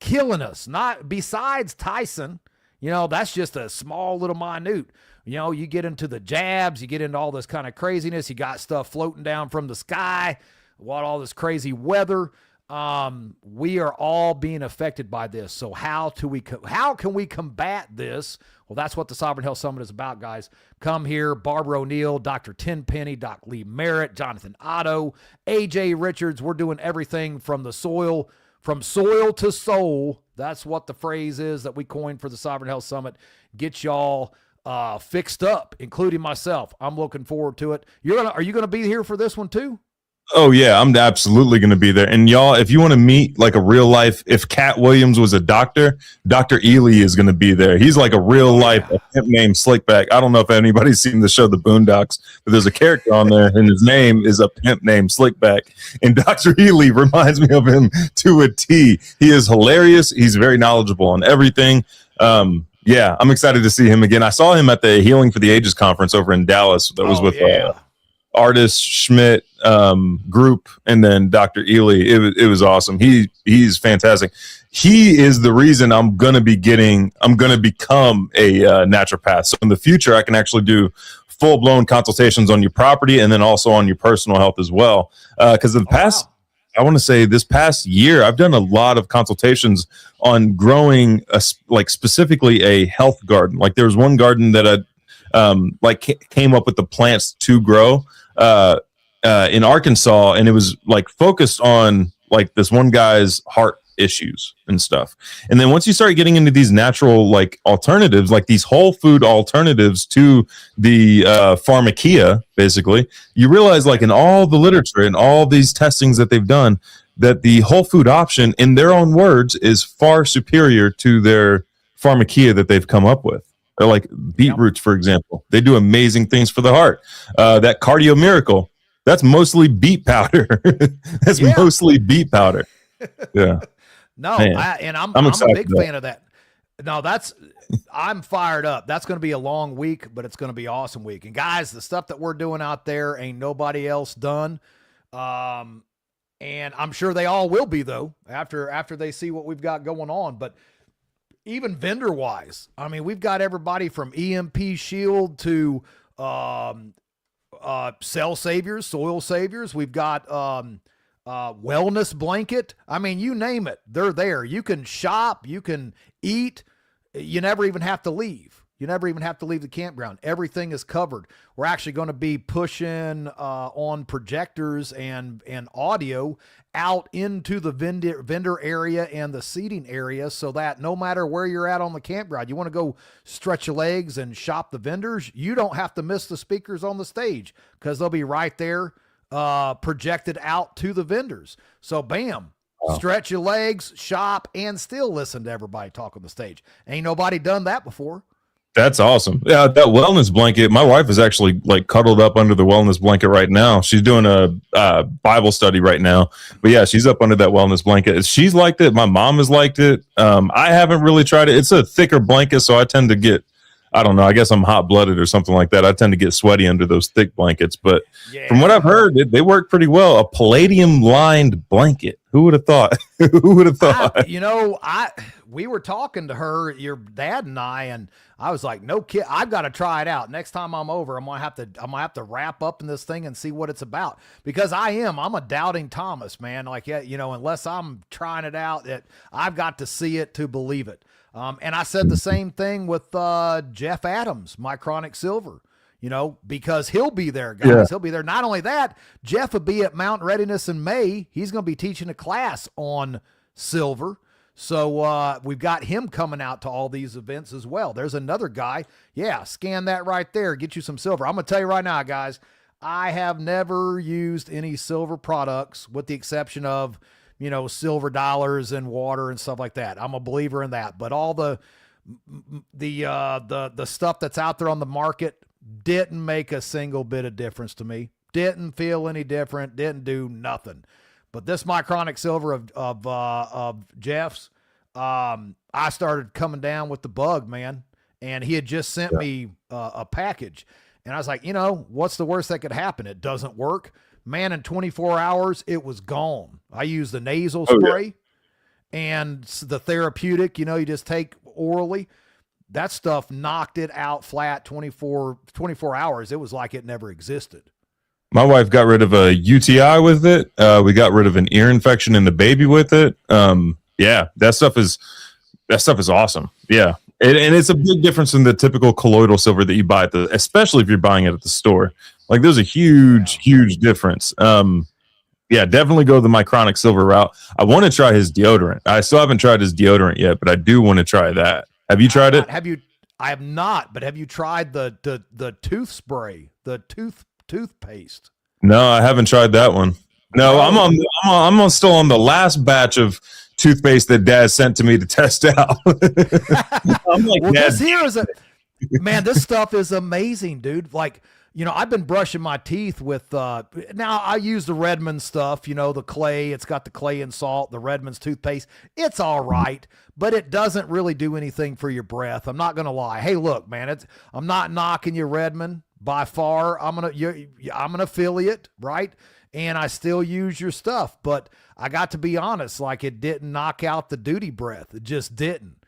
killing us. Not besides Tyson. That's just a small little minute. You get into the jabs, you get into all this kind of craziness. You got stuff floating down from the sky, all this crazy weather. We are all being affected by this. So how can we combat this? Well, that's what the Sovereign Health Summit is about, guys. Come here, Barbara O'Neill, Dr. Tenpenny, Doc Lee Merritt, Jonathan Otto, AJ Richards. We're doing everything from soil to soul. That's what the phrase is that we coined for the Sovereign Health Summit. Get y'all fixed up, including myself. I'm looking forward to it. Are you gonna be here for this one too? Oh yeah, I'm absolutely going to be there. And y'all, if you want to meet like a real life, if Cat Williams was a doctor, Dr. Ely is going to be there. He's like a real life a pimp named Slickback. I don't know if anybody's seen the show The Boondocks, but there's a character on there and his name is a pimp named Slickback. And Dr. Ely reminds me of him to a T. He is hilarious. He's very knowledgeable on everything. Yeah, I'm excited to see him again. I saw him at the Healing for the Ages conference over in Dallas. That was with Artist Schmidt group, and then Dr. Ely. It was awesome. He's fantastic. He is the reason I'm gonna become a naturopath. So in the future, I can actually do full-blown consultations on your property and then also on your personal health as well. Because I want to say this past year, I've done a lot of consultations on growing specifically a health garden. Like there was one garden that I came up with the plants to grow in Arkansas, and it was like focused on like this one guy's heart issues and stuff. And then once you start getting into these natural like alternatives, like these whole food alternatives to the pharmacia, basically, you realize like in all the literature and all these testings that they've done, that the whole food option, in their own words, is far superior to their pharmacia that they've come up with. They're like beetroots, for example. They do amazing things for the heart. That Cardio Miracle, that's mostly beet powder. That's mostly beet powder. Yeah. No, I'm a big fan of that. No, I'm fired up. That's going to be a long week, but it's going to be an awesome week. And guys, the stuff that we're doing out there ain't nobody else done. And I'm sure they all will be though, after they see what we've got going on. But even vendor wise, I mean, we've got everybody from EMP Shield to Cell Saviors, Soil Saviors. We've got Wellness Blanket. I mean, you name it, they're there. You can shop, you can eat. You never even have to leave. You never even have to leave the campground. Everything is covered. We're actually going to be pushing on projectors and audio out into the vendor area and the seating area, so that no matter where you're at on the campground, you want to go stretch your legs and shop the vendors, you don't have to miss the speakers on the stage because they'll be right there projected out to the vendors. So bam, stretch your legs, shop, and still listen to everybody talk on the stage. Ain't nobody done that before. That's awesome. Yeah, that wellness blanket. My wife is actually like cuddled up under the wellness blanket right now. She's doing a Bible study right now. But yeah, she's up under that wellness blanket. She's liked it. My mom has liked it. I haven't really tried it. It's a thicker blanket, so I tend to get, I don't know, I guess I'm hot-blooded or something like that. I tend to get sweaty under those thick blankets. But from what I've heard, they work pretty well. A palladium-lined blanket. Who would have thought? Who would have thought? We were talking to her, your dad and I was like, no kid, I've got to try it out. Next time I'm over, I'm gonna have to wrap up in this thing and see what it's about, because I'm a doubting Thomas, man. Like, yeah, unless I'm trying it out, I've got to see it to believe it. And I said the same thing with Jeff Adams, Mycronic Silver, because he'll be there, guys. Yeah. He'll be there. Not only that, Jeff will be at Mountain Readiness in May. He's going to be teaching a class on silver. So we've got him coming out to all these events as well. There's another guy. Yeah, scan that right there. Get you some silver. I'm going to tell you right now, guys, I have never used any silver products with the exception of, silver dollars and water and stuff like that. I'm a believer in that. But all the stuff that's out there on the market didn't make a single bit of difference to me. Didn't feel any different. Didn't do nothing. But this Mycronic Silver of Jeff's, I started coming down with the bug, man. And he had just sent me a package. And I was like, what's the worst that could happen? It doesn't work. Man, in 24 hours, it was gone. I used the nasal spray and the therapeutic, you just take orally. That stuff knocked it out flat 24 hours. It was like it never existed. My wife got rid of a UTI with it. We got rid of an ear infection in the baby with it. Yeah, that stuff is awesome. Yeah. And it's a big difference in the typical colloidal silver that you buy especially if you're buying it at the store. Like, there's a huge difference. Yeah, definitely go the Mycronic Silver route. I want to try his deodorant. I still haven't tried his deodorant yet, but I do want to try that. Have you tried it? I have not, but have you tried the tooth spray, the toothpaste? No, I haven't tried that one. No, I'm still on the last batch of toothpaste that Dad sent to me to test out. I'm like, well, this stuff is amazing, dude. Like, I've been brushing my teeth with, now I use the Redmond stuff, the clay. It's got the clay and salt, the Redmond's toothpaste. It's all right, but it doesn't really do anything for your breath. I'm not going to lie. Hey, look, man, I'm not knocking you, Redmond, by far. I'm an affiliate, right? And I still use your stuff, but I got to be honest, like, it didn't knock out the duty breath. It just didn't.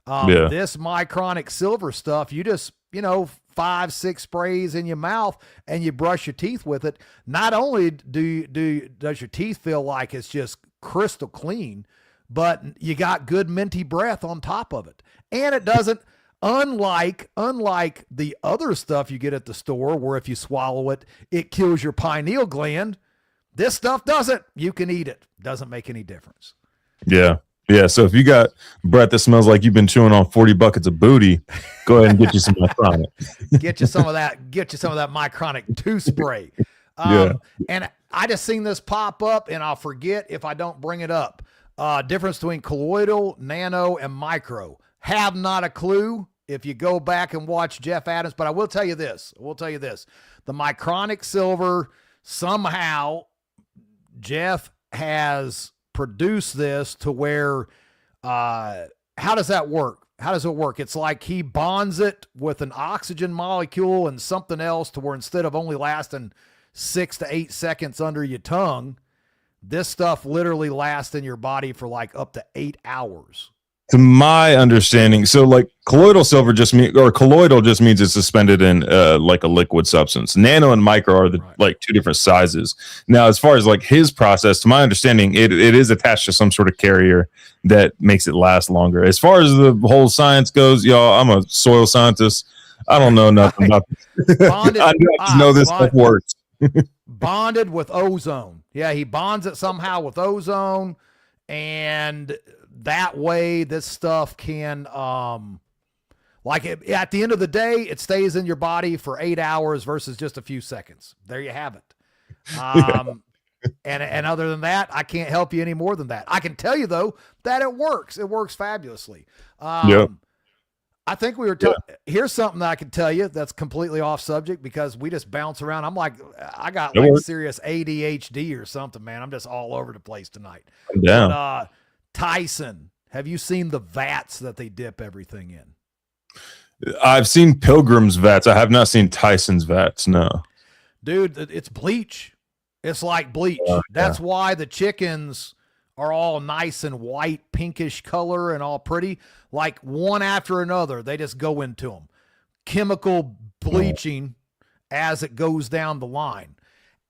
This Mycronic Silver stuff, you just, 5-6 sprays in your mouth and you brush your teeth with it. Not only does your teeth feel like it's just crystal clean, but you got good minty breath on top of it. And it doesn't, unlike the other stuff you get at the store where if you swallow it, it kills your pineal gland. This stuff doesn't. You can eat it. Doesn't make any difference. Yeah. Yeah. So if you got breath that smells like you've been chewing on 40 buckets of booty, go ahead and get you some Mycronic. Get you some of that Mycronic tooth spray. And I just seen this pop up and I'll forget if I don't bring it up. Difference between colloidal, nano, and micro. Have not a clue if you go back and watch Jeff Adams, but I will tell you this. The Mycronic Silver, somehow Jeff has produced this to where, how does that work? How does it work? It's like he bonds it with an oxygen molecule and something else to where instead of only lasting 6 to 8 seconds under your tongue, this stuff literally lasts in your body for like up to 8 hours. To my understanding, so like colloidal silver colloidal just means it's suspended in like a liquid substance. Nano and micro are like two different sizes. Now, as far as like his process, to my understanding, it is attached to some sort of carrier that makes it last longer. As far as the whole science goes, y'all, I'm a soil scientist. I don't know nothing about this. I just know this stuff works. Bonded with ozone. Yeah, he bonds it somehow with ozone, and that way this stuff can at the end of the day, it stays in your body for 8 hours versus just a few seconds. There you have it. And other than that, I can't help you any more than that. I can tell you though that it works. It works fabulously. I think we were here's something that I can tell you that's completely off subject because we just bounce around. I'm like, I got like serious ADHD or something, man. I'm just all over the place tonight. Yeah. But, Tyson, have you seen the vats that they dip everything in? I've seen Pilgrim's vats. I have not seen Tyson's vats. No, dude, it's bleach. It's like bleach. That's why the chickens are all nice and white, pinkish color and all pretty. Like one after another, they just go into them. Chemical bleaching as it goes down the line.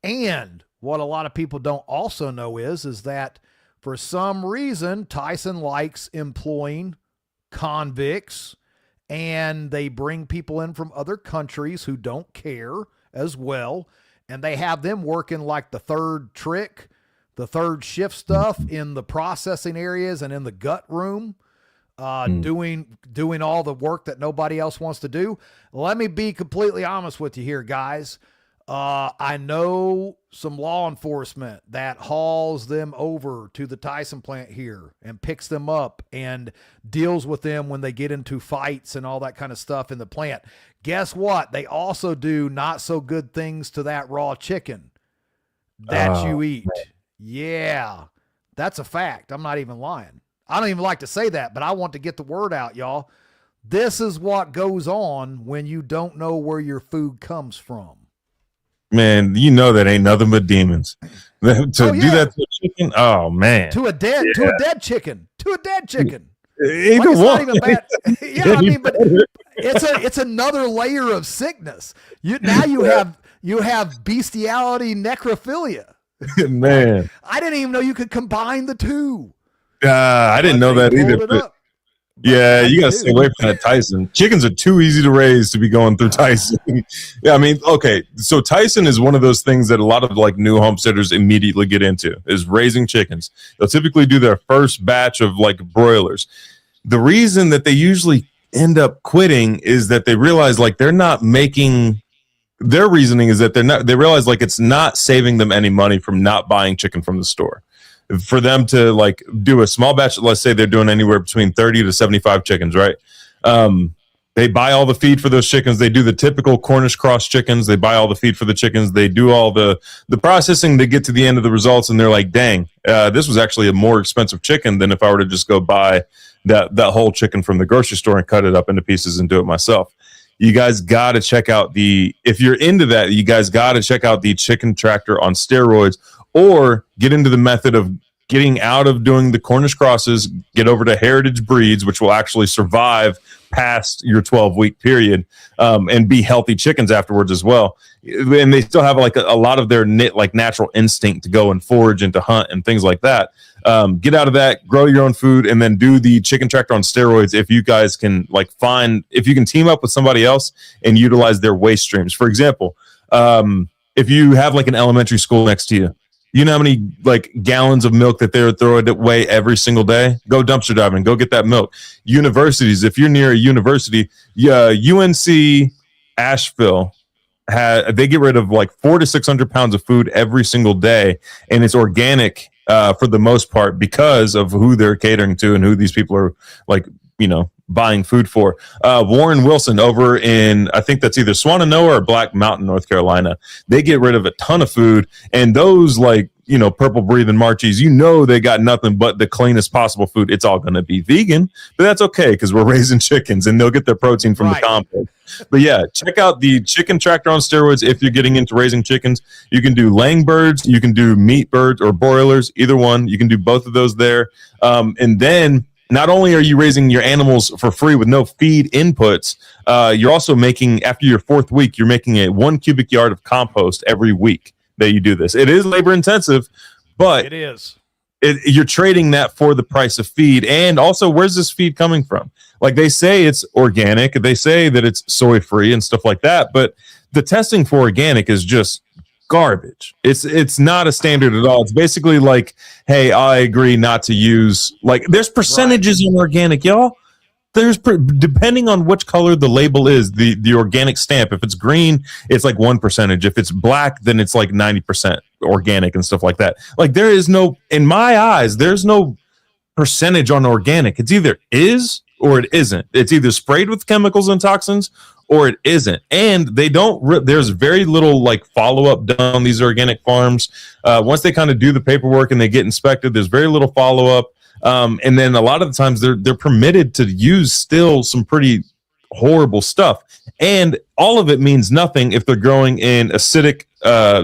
And what a lot of people don't also know is that for some reason, Tyson likes employing convicts, and they bring people in from other countries who don't care as well. And they have them working like the third shift stuff in the processing areas and in the gut room, doing all the work that nobody else wants to do. Let me be completely honest with you here, guys. I know some law enforcement that hauls them over to the Tyson plant here and picks them up and deals with them when they get into fights and all that kind of stuff in the plant. Guess what? They also do not so good things to that raw chicken that you eat. Man. Yeah, that's a fact. I'm not even lying. I don't even like to say that, but I want to get the word out, y'all. This is what goes on when you don't know where your food comes from. Man, you know that ain't nothing but demons. Do that to a chicken? Oh man. To a dead chicken. Either like, one. Not even bad. Yeah, I mean, but it's another layer of sickness. You have bestiality necrophilia. Man. I didn't even know you could combine the two. I didn't know that either. Yeah, you gotta stay away from that Tyson. Chickens are too easy to raise to be going through Tyson. Yeah, I mean, okay, so Tyson is one of those things that a lot of like new homesteaders immediately get into is raising chickens. They'll typically do their first batch of like broilers. The reason that they usually end up quitting is that they realize like they're not making. Their reasoning is that they realize like it's not saving them any money from not buying chicken from the store. For them to like do a small batch, let's say they're doing anywhere between 30 to 75 chickens, right? They buy all the feed for those chickens. They do the typical Cornish cross chickens. They buy all the feed for the chickens. They do all the processing. They get to the end of the results and they're like, dang, this was actually a more expensive chicken than if I were to just go buy that whole chicken from the grocery store and cut it up into pieces and do it myself. You guys got to check out if you're into that, you guys got to check out the chicken tractor on steroids, or get into the method of getting out of doing the Cornish crosses, get over to heritage breeds, which will actually survive past your 12-week period, and be healthy chickens afterwards as well. And they still have like a lot of their natural instinct to go and forage and to hunt and things like that. Get out of that, grow your own food, and then do the chicken tractor on steroids. If you guys can if you can team up with somebody else and utilize their waste streams. For example, if you have like an elementary school next to you, you know how many like gallons of milk that they're throwing away every single day? Go dumpster diving, go get that milk. Universities, if you're near a university, UNC Asheville, they get rid of like 400 to 600 pounds of food every single day, and it's organic for the most part because of who they're catering to and who these people are buying food for. Warren Wilson over in, I think that's either Swananoa or Black Mountain, North Carolina. They get rid of a ton of food, and those purple breathing Marchies, they got nothing but the cleanest possible food. It's all going to be vegan, but that's okay because we're raising chickens and they'll get their protein from the compost. But yeah, check out the chicken tractor on steroids. If you're getting into raising chickens, you can do laying birds, you can do meat birds or broilers, either one. You can do both of those there. And then not only are you raising your animals for free with no feed inputs, you're also making, after your 4th week, you're making a 1 cubic yard of compost every week that you do this. It is labor intensive, but it is. You're trading that for the price of feed. And also, where's this feed coming from? Like, they say it's organic, they say that it's soy free and stuff like that, but the testing for organic is just garbage. It's not a standard at all. It's basically like, hey, I agree not to use, like, there's percentages in organic, y'all. There's depending on which color the label is, the organic stamp. If it's green, it's like 1%. If it's black, then it's like 90% organic and stuff like that. Like, there is no, in my eyes, there's no percentage on organic. It's either is or it isn't. It's either sprayed with chemicals and toxins or it isn't. And they don't, there's very little like follow-up done on these organic farms. Once they kind of do the paperwork and they get inspected, there's very little follow-up. And then a lot of the times they're permitted to use still some pretty horrible stuff. And all of it means nothing if they're growing in acidic,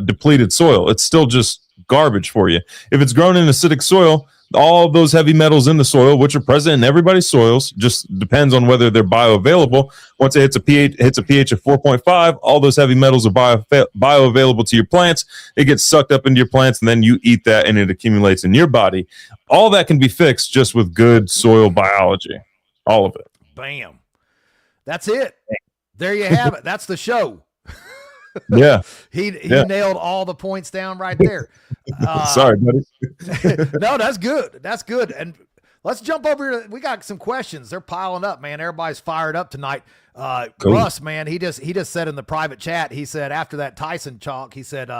depleted soil. It's still just garbage for you. If it's grown in acidic soil, all of those heavy metals in the soil, which are present in everybody's soils, just depends on whether they're bioavailable. Once it hits a pH of 4.5, all those heavy metals are bioavailable to your plants. It gets sucked up into your plants, and then you eat that, and it accumulates in your body. All that can be fixed just with good soil biology. All of it. Bam. That's it. There you have it. That's the show. Yeah. He nailed all the points down right there. Sorry, buddy. No, that's good. That's good. And let's jump over here. We got some questions. They're piling up, man. Everybody's fired up tonight. Cool. Russ, man, he just said in the private chat, he said after that Tyson chalk, he said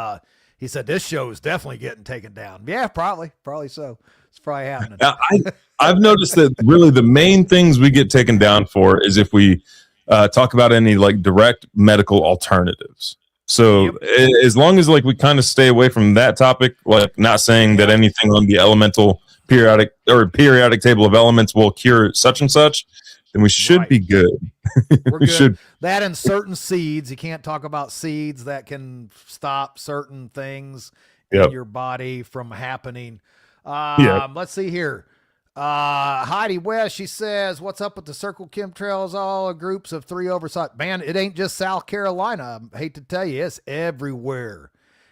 this show is definitely getting taken down. Yeah, probably so. It's probably happening. I've noticed that really the main things we get taken down for is if we talk about any like direct medical alternatives. So as long as like we kind of stay away from that topic, like not saying that anything on the elemental periodic table of elements will cure such and such, then we should be good. We're good. Should. That and certain seeds. You can't talk about seeds that can stop certain things in your body from happening. Let's see here. Heidi West, she says, what's up with the Circle Chemtrails? All groups of 3 oversight. Man, it ain't just South Carolina. I hate to tell you, it's everywhere.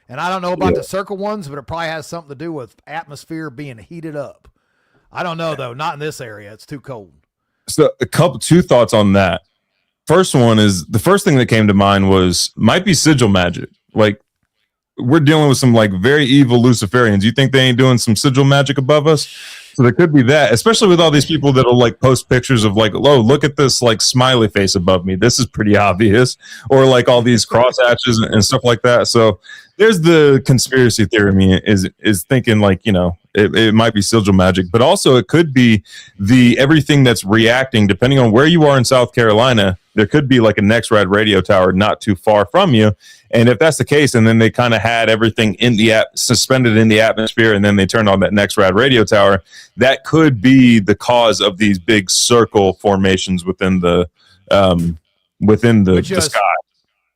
And I don't know about the Circle ones, but it probably has something to do with atmosphere being heated up. I don't know, though. Not in this area. It's too cold. So two thoughts on that. First one is, the first thing that came to mind might be sigil magic. Like, we're dealing with some like very evil Luciferians. You think they ain't doing some sigil magic above us? So there could be that, especially with all these people that'll like post pictures of like, oh, look at this like smiley face above me. This is pretty obvious. Or like all these cross hatches and stuff like that. So there's the conspiracy theory. I mean, is thinking like, you know, it might be sigil magic, but also it could be everything that's reacting, depending on where you are in South Carolina. There could be like a NextRad radio tower not too far from you. And if that's the case, and then they kind of had everything in the suspended in the atmosphere, and then they turned on that NextRad radio tower, that could be the cause of these big circle formations within the sky.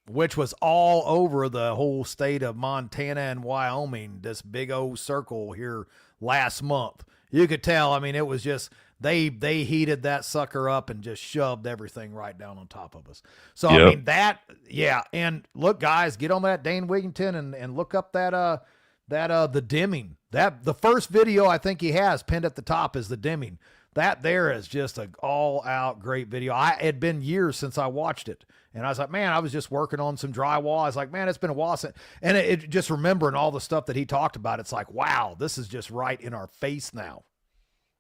Which was all over the whole state of Montana and Wyoming, this big old circle here last month. You could tell, I mean, it was just, they heated that sucker up and just shoved everything right down on top of us. So, I mean, and look, guys, get on that Dane Wigington and look up the dimming. The first video I think he has pinned at the top is the dimming. That there is just an all-out great video. It had been years since I watched it. And I was like, man, I was just working on some drywall. I was like, man, it's been a while since. And it just remembering all the stuff that he talked about, it's like, wow, this is just right in our face now.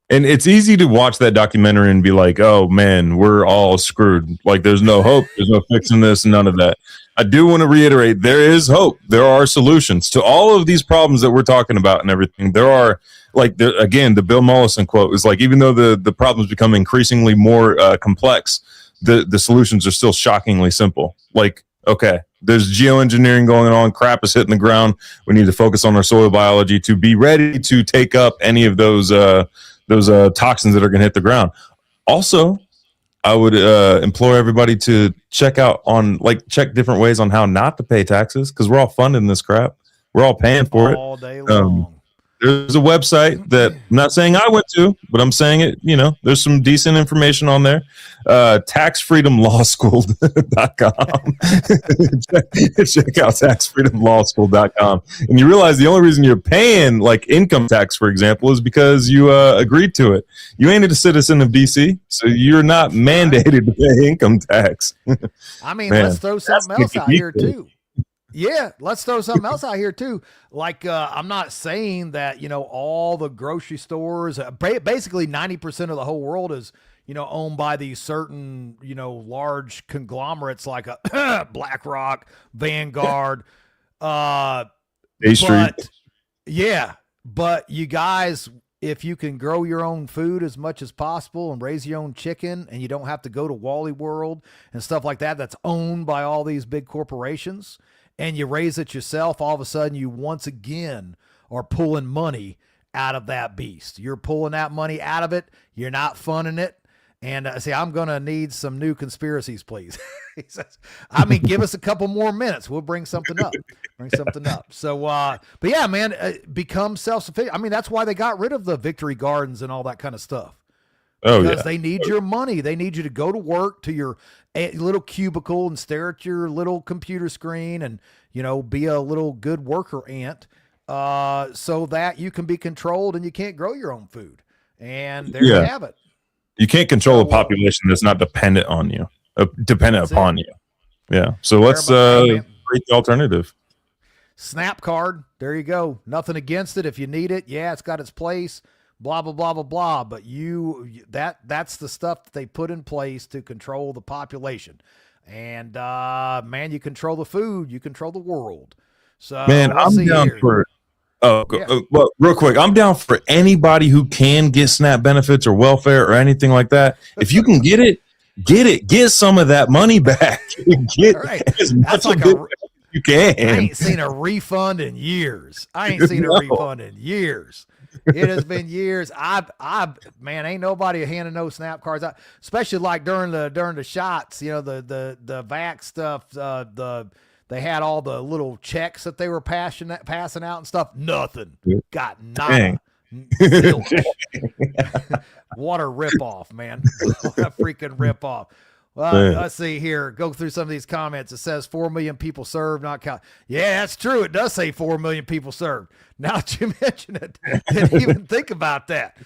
And it's easy to watch that documentary and be like, oh, man, we're all screwed. Like, there's no hope. There's no fixing this, none of that. I do want to reiterate, there is hope. There are solutions to all of these problems that we're talking about and everything. There are, like, again, the Bill Mollison quote is like, even though the problems become increasingly more complex, the solutions are still shockingly simple. Like, okay, there's geoengineering going on. Crap is hitting the ground. We need to focus on our soil biology to be ready to take up any of those toxins that are going to hit the ground. Also, I would implore everybody to check different ways on how not to pay taxes, because we're all funding this crap. We're all paying for it all day long. There's a website that I'm not saying I went to, but I'm saying it, there's some decent information on there. Taxfreedomlawschool.com. Check out taxfreedomlawschool.com. And you realize the only reason you're paying like income tax, for example, is because you agreed to it. You ain't a citizen of DC, so you're not mandated to pay income tax. I mean, let's throw something else out here too. Yeah, let's throw something else out here too. Like, I'm not saying that, all the grocery stores, basically 90% of the whole world is, owned by these certain, large conglomerates like a BlackRock, Vanguard, A Street. Yeah, but you guys, if you can grow your own food as much as possible and raise your own chicken, and you don't have to go to Wally World and stuff like that, that's owned by all these big corporations, and you raise it yourself, all of a sudden you once again are pulling money out of that beast. You're pulling that money out of it. You're not funding it. And see, I'm going to need some new conspiracies, please. He says, give us a couple more minutes. We'll bring something up. So, but yeah, man, become self-sufficient. That's why they got rid of the victory gardens and all that kind of stuff. Because they need your money. They need you to go to work to your little cubicle and stare at your little computer screen and, be a little good worker ant, so that you can be controlled and you can't grow your own food. And there you have it. You can't control a population that's not dependent on you, upon you. Yeah. So let's create the alternative. Snap card. There you go. Nothing against it. If you need it, yeah, it's got its place. Blah, blah, blah, blah, blah. But that's the stuff that they put in place to control the population. And, man, you control the food, you control the world. So, man, I'm down for, well, real quick, I'm down for anybody who can get SNAP benefits or welfare or anything like that. If you can get it, get some of that money back. Get as much of it as you can. I ain't seen a refund in years. It has been years. Man, ain't nobody handing no SNAP cards out, especially like during the shots, the vax stuff, they had all the little checks that they were passing out and stuff. Nothing. Got nada. What a ripoff, man. What a freaking ripoff. Well, let's see here. Go through some of these comments. It says 4 million people served, not count. Yeah, that's true. It does say 4 million people served. Now that you mention it, didn't even think about that.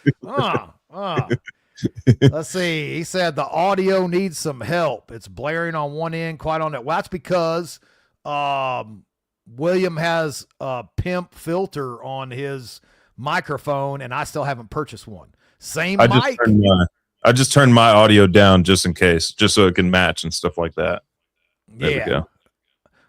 Let's see. He said the audio needs some help. It's blaring on one end, quite on it. Well, that's because William has a pimp filter on his microphone, and I still haven't purchased one. Same mic. I just turned my audio down just in case, just so it can match and stuff like that. There we go.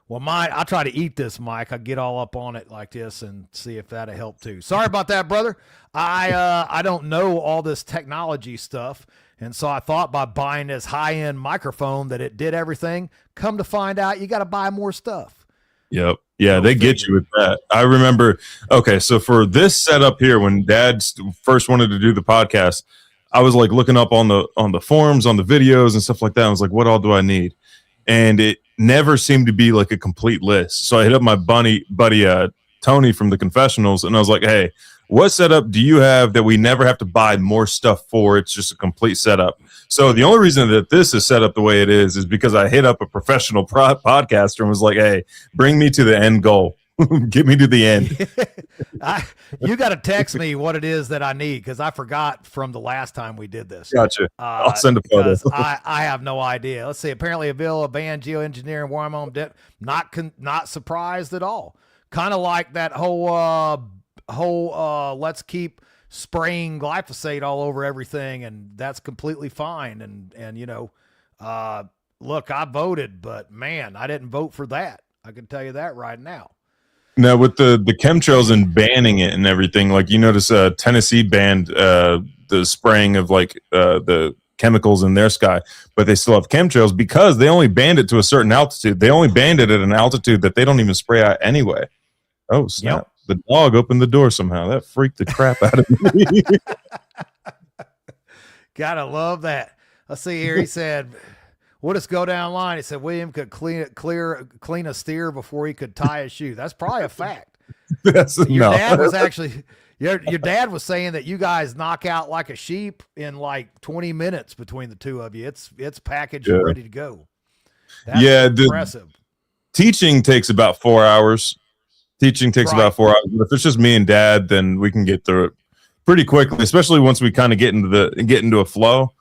Well, I try to eat this mic. I get all up on it like this and see if that'll help too. Sorry about that, brother. I don't know all this technology stuff, and so I thought by buying this high-end microphone that it did everything. Come to find out, you got to buy more stuff. Yep. Yeah, they get you with that. I remember. Okay, so for this setup here, when Dad first wanted to do the podcast, I was like looking up on the forums, on the videos and stuff like that. I was like, what all do I need? And it never seemed to be like a complete list. So I hit up my buddy Tony from the Confessionals, and I was like, hey, what setup do you have that we never have to buy more stuff for? It's just a complete setup. So the only reason that this is set up the way it is because I hit up a professional podcaster and was like, hey, bring me to the end goal. Get me to the end. You got to text me what it is that I need, because I forgot from the last time we did this. Gotcha. I'll send a photo. I have no idea. Let's see. Apparently, a bill of band geoengineering Wyoming dip. Not surprised at all. Kind of like that whole let's keep spraying glyphosate all over everything, and that's completely fine. And look, I voted, but man, I didn't vote for that. I can tell you that right now. Now, with the chemtrails and banning it and everything, like you notice Tennessee banned the spraying of the chemicals in their sky, but they still have chemtrails because they only banned it to a certain altitude. They only banned it at an altitude that they don't even spray out anyway. Oh, snap. Yep. The dog opened the door somehow. That freaked the crap out of me. Gotta love that. Let's see here. He said... We'll just go down the line. He said William could clean a steer before he could tie his shoe. That's probably a fact. Your dad was Your dad was saying that you guys knock out like a sheep in like 20 minutes between the two of you. It's packaged and ready to go. That's impressive. Teaching takes about 4 hours. Teaching takes about 4 hours. But if it's just me and Dad, then we can get through it pretty quickly, especially once we kind of get into a flow.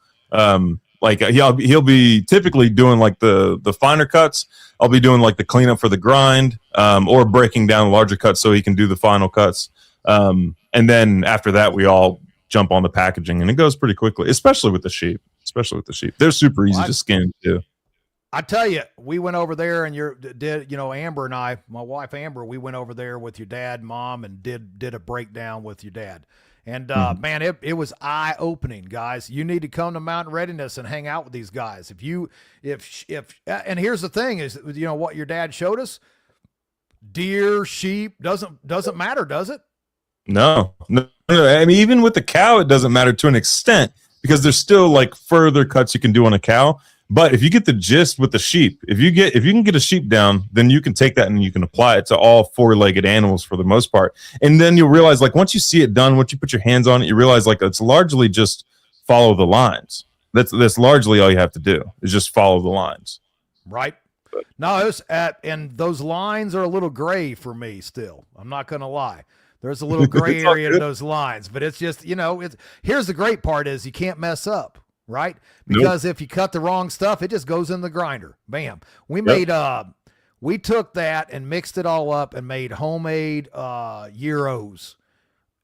Like he'll be typically doing like the finer cuts. I'll be doing like the cleanup for the grind, or breaking down larger cuts so he can do the final cuts. And then after that, we all jump on the packaging, and it goes pretty quickly, especially with the sheep. They're super easy to skin too. I tell you, we went over there, and Amber and I, my wife Amber, we went over there with your dad, mom, and did a breakdown with your dad. And man, it was eye opening, guys. You need to come to Mountain Readiness and hang out with these guys. And here's the thing is, what your dad showed us, deer, sheep, doesn't matter, does it? No. I mean, even with the cow, it doesn't matter to an extent, because there's still like further cuts you can do on a cow. But if you get the gist with the sheep, if you can get a sheep down, then you can take that and you can apply it to all four-legged animals for the most part. And then you'll realize, like, once you see it done, once you put your hands on it, you realize like it's largely just follow the lines. That's largely all you have to do is just follow the lines. Right. No, and those lines are a little gray for me still. I'm not going to lie. There's a little gray area to those lines, but it's just, here's the great part is you can't mess up, right? Because if you cut the wrong stuff, it just goes in the grinder. Bam. We took that and mixed it all up and made homemade gyros.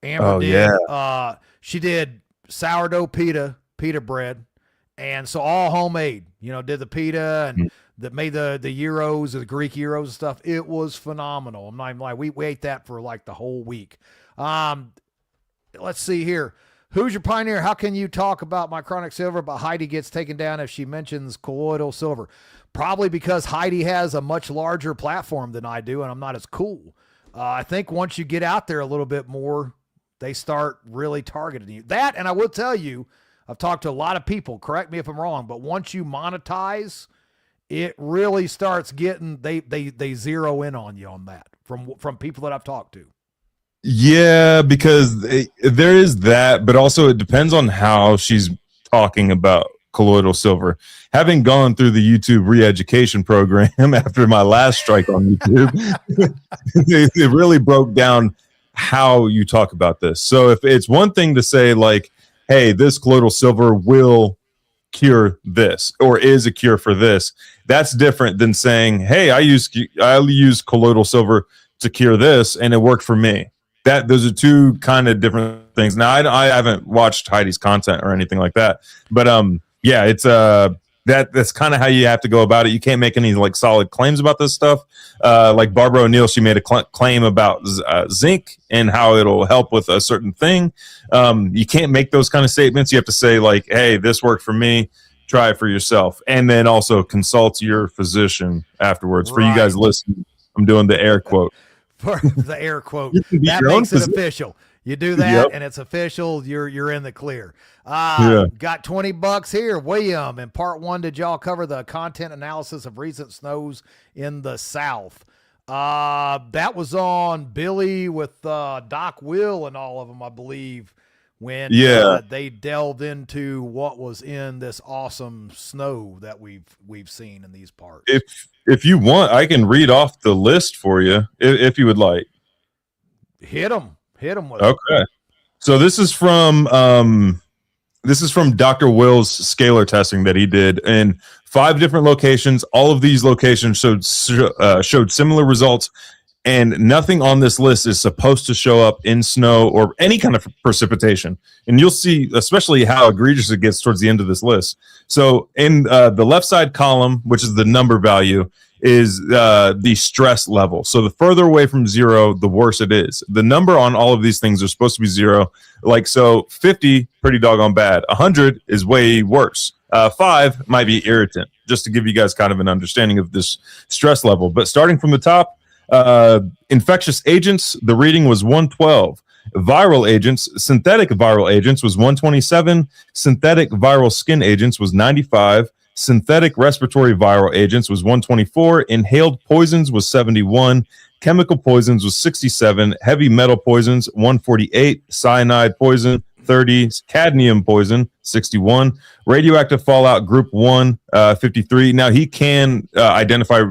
Amber did. Yeah. She did sourdough pita bread. And so all homemade, did the pita and that made the gyros, the Greek gyros and stuff. It was phenomenal. I'm not even lying. We ate that for like the whole week. Let's see here. Who's your pioneer? How can you talk about micronic silver, but Heidi gets taken down if she mentions colloidal silver? Probably because Heidi has a much larger platform than I do, and I'm not as cool. I think once you get out there a little bit more, they start really targeting you. That, and I will tell you, I've talked to a lot of people, correct me if I'm wrong, but once you monetize, it really starts getting, they zero in on you on that from people that I've talked to. Yeah, because there is that, but also it depends on how she's talking about colloidal silver. Having gone through the YouTube re-education program after my last strike on YouTube, it really broke down how you talk about this. So if it's one thing to say like, hey, this colloidal silver will cure this or is a cure for this, that's different than saying, hey, I use colloidal silver to cure this and it worked for me. Those are two kind of different things. Now I haven't watched Heidi's content or anything like that, but yeah, it's that's kind of how you have to go about it. You can't make any like solid claims about this stuff. Like Barbara O'Neill, she made a claim about zinc and how it'll help with a certain thing. You can't make those kind of statements. You have to say like, hey, this worked for me. Try it for yourself. And then also consult your physician afterwards. Right. For you guys listening, I'm doing the air quote. For the air quote. That makes it official. You do that and it's official. You're in the clear. Got $20 here. William, in part 1, did y'all cover the content analysis of recent snows in the South? That was on Billy with Doc Will and all of them, I believe, when they delved into what was in this awesome snow that we've seen in these parts. If you want, I can read off the list for you if you would like. Hit them with okay. So this is from Dr. Will's scalar testing that he did in 5 different locations. All of these locations showed similar results, and nothing on this list is supposed to show up in snow or any kind of precipitation. And you'll see especially how egregious it gets towards the end of this list. So in the left side column, which is the number value, is the stress level. So the further away from 0, the worse it is. The number on all of these things are supposed to be 0. Like, so 50, pretty doggone bad. 100 is way worse. 5 might be irritant, just to give you guys kind of an understanding of this stress level. But starting from the top, infectious agents, the reading was 112. Viral agents, synthetic viral agents was 127. Synthetic viral skin agents was 95. Synthetic respiratory viral agents was 124. Inhaled poisons was 71. Chemical poisons was 67. Heavy metal poisons 148. Cyanide poison 30. Cadmium poison 61. Radioactive fallout group 1 53. Now he can identify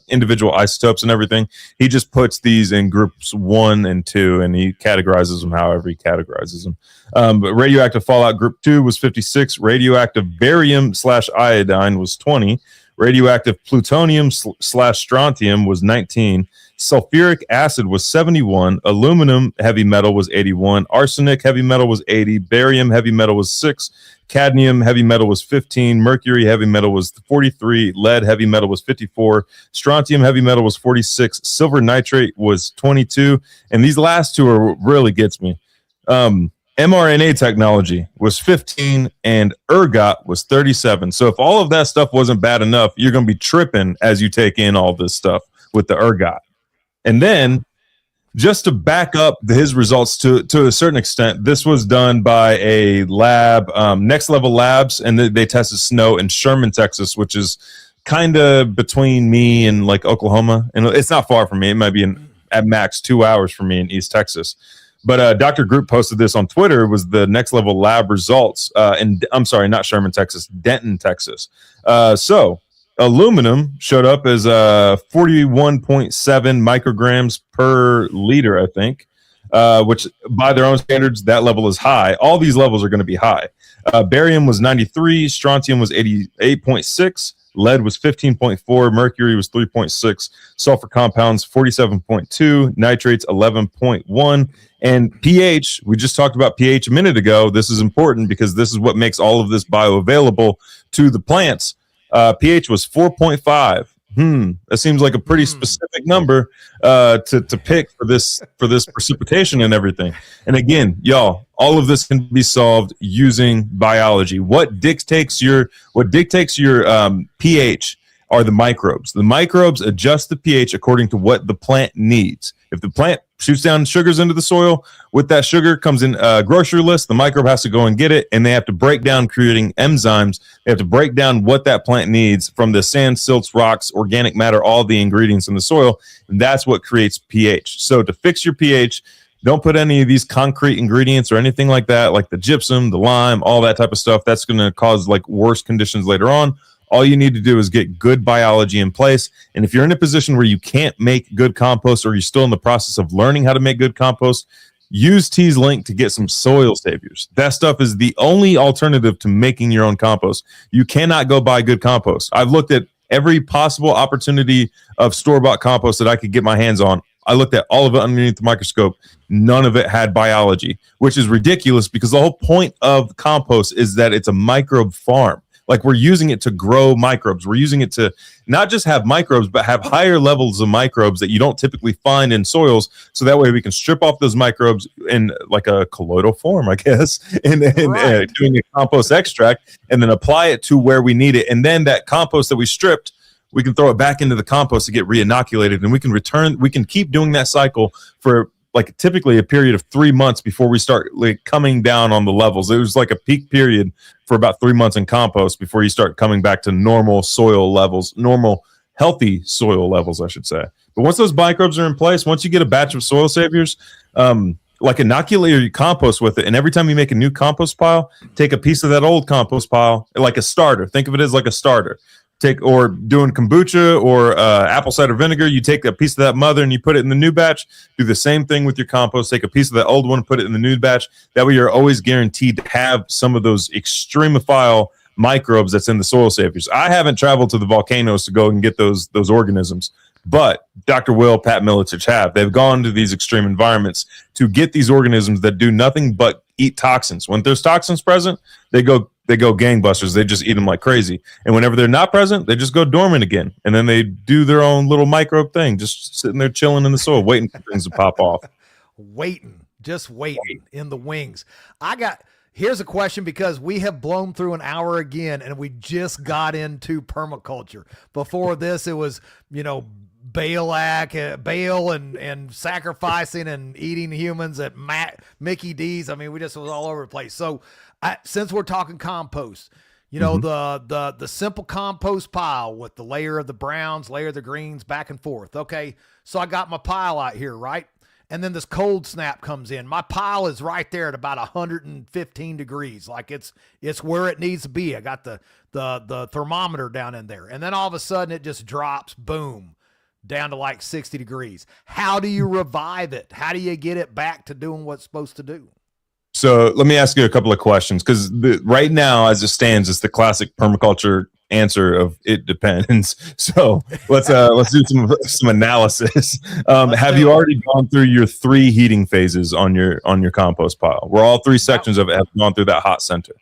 individual isotopes and everything. He just puts these in groups 1 and 2, and he categorizes them however he categorizes them. But radioactive fallout group 2 was 56. Radioactive barium / iodine was 20. Radioactive plutonium / strontium was 19. Sulfuric acid was 71. Aluminum heavy metal was 81. Arsenic heavy metal was 80. Barium heavy metal was 6. Cadmium heavy metal was 15. Mercury heavy metal was 43. Lead heavy metal was 54. Strontium heavy metal was 46. Silver nitrate was 22. And these last two are what really gets me. mRNA technology was 15 and ergot was 37. So if all of that stuff wasn't bad enough, you're going to be tripping as you take in all this stuff with the ergot. And then just to back up his results to a certain extent, this was done by a lab, Next Level Labs, and they tested snow in Sherman, Texas, which is kind of between me and like Oklahoma. And it's not far from me. It might be at max 2 hours from me in East Texas. But Dr. Group posted this on Twitter. It was the Next Level Lab results. I'm sorry, not Sherman, Texas, Denton, Texas. So aluminum showed up as 41.7 micrograms per liter, I think, which by their own standards, that level is high. All these levels are going to be high. Barium was 93. Strontium was 88.6. Lead was 15.4, mercury was 3.6, sulfur compounds 47.2, nitrates 11.1, and pH, we just talked about pH a minute ago. This is important because this is what makes all of this bioavailable to the plants. pH was 4.5. That seems like a pretty specific number to pick for this precipitation and everything. And again, y'all, all of this can be solved using biology. What dictates your pH are the microbes. The microbes adjust the pH according to what the plant needs. If the plant shoots down sugars into the soil, with that sugar comes in a grocery list, the microbe has to go and get it, and they have to break down, creating enzymes. They have to break down what that plant needs from the sand, silts, rocks, organic matter, all the ingredients in the soil, and that's what creates pH. So to fix your pH, don't put any of these concrete ingredients or anything like that, like the gypsum, the lime, all that type of stuff. That's going to cause like worse conditions later on. All you need to do is get good biology in place. And if you're in a position where you can't make good compost, or you're still in the process of learning how to make good compost, use T's link to get some soil saviors. That stuff is the only alternative to making your own compost. You cannot go buy good compost. I've looked at every possible opportunity of store-bought compost that I could get my hands on. I looked at all of it underneath the microscope. None of it had biology, which is ridiculous because the whole point of compost is that it's a microbe farm. Like, we're using it to grow microbes. We're using it to not just have microbes, but have higher levels of microbes that you don't typically find in soils. So that way we can strip off those microbes in like a colloidal form, I guess, and doing a compost extract, and then apply it to where we need it. And then that compost that we stripped, we can throw it back into the compost to get re-inoculated, and we can keep doing that cycle for like typically a period of 3 months before we start like coming down on the levels. It was like a peak period for about 3 months in compost before you start coming back to normal soil levels, normal healthy soil levels, I should say. But once those microbes are in place, once you get a batch of soil saviors, like inoculate your compost with it. And every time you make a new compost pile, take a piece of that old compost pile, like a starter. Think of it as like a starter. Or doing kombucha or apple cider vinegar, you take a piece of that mother and you put it in the new batch. Do the same thing with your compost. Take a piece of that old one, put it in the new batch. That way you're always guaranteed to have some of those extremophile microbes that's in the soil saviors. I haven't traveled to the volcanoes to go and get those organisms, but Dr. Will, Pat Miletich have. They've gone to these extreme environments to get these organisms that do nothing but eat toxins. When there's toxins present, they go gangbusters. They just eat them like crazy. And whenever they're not present, they just go dormant again. And then they do their own little microbe thing, just sitting there chilling in the soil, waiting for things to pop off. Just waiting in the wings. Here's a question, because we have blown through an hour again, and we just got into permaculture. Before this, it was, Baal and sacrificing and eating humans at Mickey D's. I mean, we just was all over the place. So since we're talking compost, You know, the simple compost pile with the layer of the browns, layer of the greens, back and forth. Okay, so I got my pile out here, right? And then this cold snap comes in. My pile is right there at about 115 degrees. Like it's where it needs to be. I got the thermometer down in there. And then all of a sudden it just drops, boom, down to like 60 degrees. How do you revive it? How do you get it back to doing what's supposed to do? So let me ask you a couple of questions, because right now, as it stands, it's the classic permaculture answer of it depends. So let's do some analysis. Have you already gone through your 3 heating phases on your compost pile, where all 3 sections of it have gone through that hot center?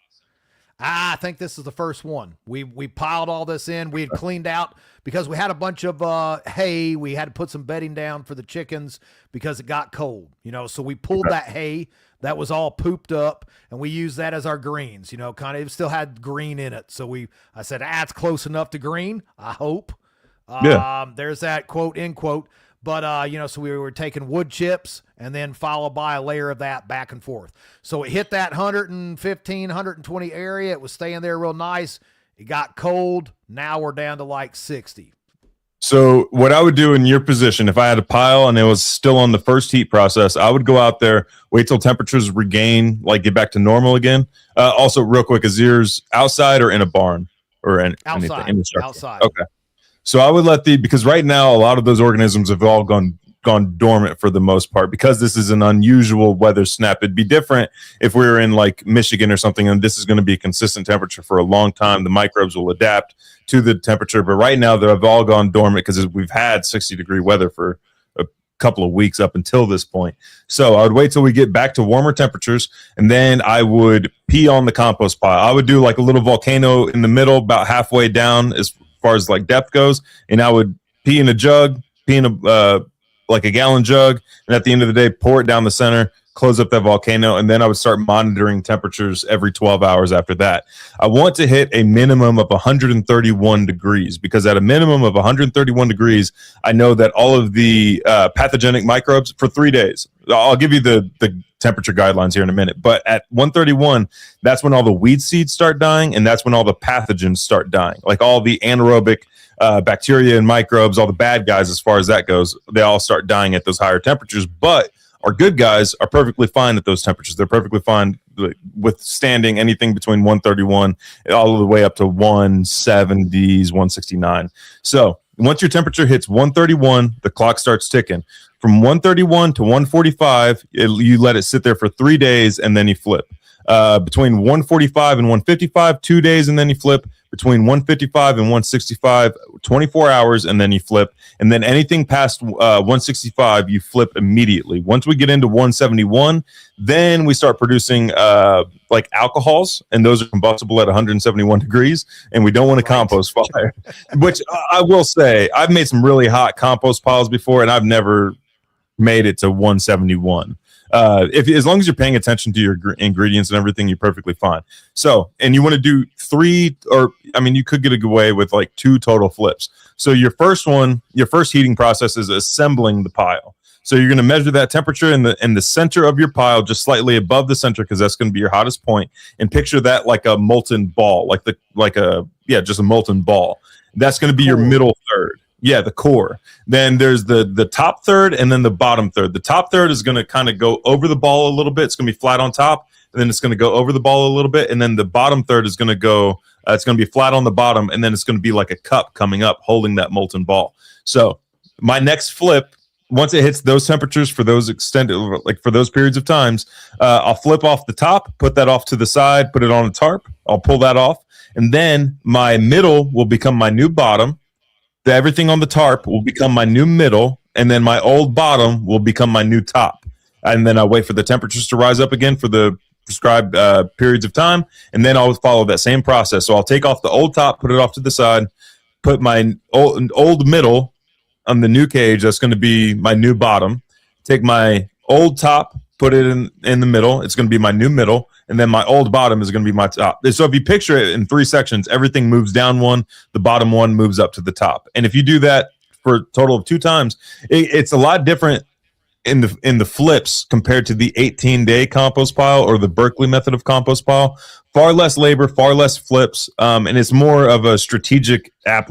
I think this is the first one. We piled all this in. We had cleaned out because we had a bunch of hay. We had to put some bedding down for the chickens because it got cold, you know, so we pulled that hay that was all pooped up, and we used that as our greens, you know, kind of, it still had green in it. So I said, it's close enough to green, I hope. There's that quote, end quote. But, you know, so we were taking wood chips and then followed by a layer of that back and forth. So it hit that 115, 120 area. It was staying there real nice. It got cold. Now we're down to like 60. So what I would do in your position, if I had a pile and it was still on the first heat process, I would go out there, wait till temperatures regain, like get back to normal again. Also, real quick, is yours outside or in a barn or outside? Anything? Outside. Okay. So I would because right now a lot of those organisms have all gone dormant for the most part, because this is an unusual weather snap. It'd be different if we were in like Michigan or something, and this is going to be a consistent temperature for a long time. The microbes will adapt to the temperature, but right now they've all gone dormant because we've had 60-degree weather for a couple of weeks up until this point. So I would wait till we get back to warmer temperatures, and then I would pee on the compost pile. I would do like a little volcano in the middle, about halfway down as far as like depth goes, and I would pee in a jug, pee in a like a gallon jug, and at the end of the day, pour it down the center, close up that volcano, and then I would start monitoring temperatures every 12 hours after that. I want to hit a minimum of 131 degrees, because at a minimum of 131 degrees, I know that all of the pathogenic microbes for 3 days. I'll give you the temperature guidelines here in a minute, but at 131, that's when all the weed seeds start dying, and that's when all the pathogens start dying, like all the anaerobic bacteria and microbes, all the bad guys as far as that goes, they all start dying at those higher temperatures. But our good guys are perfectly fine at those temperatures. They're perfectly fine withstanding anything between 131 all the way up to 170s, 169. So once your temperature hits 131, the clock starts ticking. From 131 to 145, you let it sit there for 3 days, and then you flip. Between 145 and 155, 2 days, and then you flip. Between 155 and 165, 24 hours, and then you flip. And then anything past 165, you flip immediately. Once we get into 171, then we start producing like alcohols, and those are combustible at 171 degrees, and we don't want to compost fire. Which I will say, I've made some really hot compost piles before, and I've never made it to 171. As long as you're paying attention to your ingredients and everything, you're perfectly fine. So, and you want to do 3, or I mean, you could get away with like 2 total flips. So your first heating process is assembling the pile. So you're going to measure that temperature in the center of your pile, just slightly above the center, because that's going to be your hottest point. And picture that like a molten ball, just a molten ball. That's going to be your middle third. Yeah, the core. Then there's the top third and then the bottom third. The top third is going to kind of go over the ball a little bit. It's going to be flat on top, and then it's going to go over the ball a little bit. And then the bottom third is going to go, it's going to be flat on the bottom, and then it's going to be like a cup coming up holding that molten ball. So my next flip, once it hits those temperatures for those extended, like for those periods of times, I'll flip off the top, put that off to the side, put it on a tarp. I'll pull that off. And then my middle will become my new bottom. Everything on the tarp will become my new middle, and then my old bottom will become my new top. And then I wait for the temperatures to rise up again for the prescribed periods of time, and then I'll follow that same process. So I'll take off the old top, put it off to the side, put my old middle on the new cage. That's going to be my new bottom. Take my old top, put it in the middle. It's going to be my new middle. And then my old bottom is going to be my top. So if you picture it in 3 sections, everything moves down one, the bottom one moves up to the top. And if you do that for a total of 2 times, it's a lot different in the flips compared to the 18-day compost pile or the Berkeley method of compost pile. Far less labor, far less flips, and it's more of a strategic attack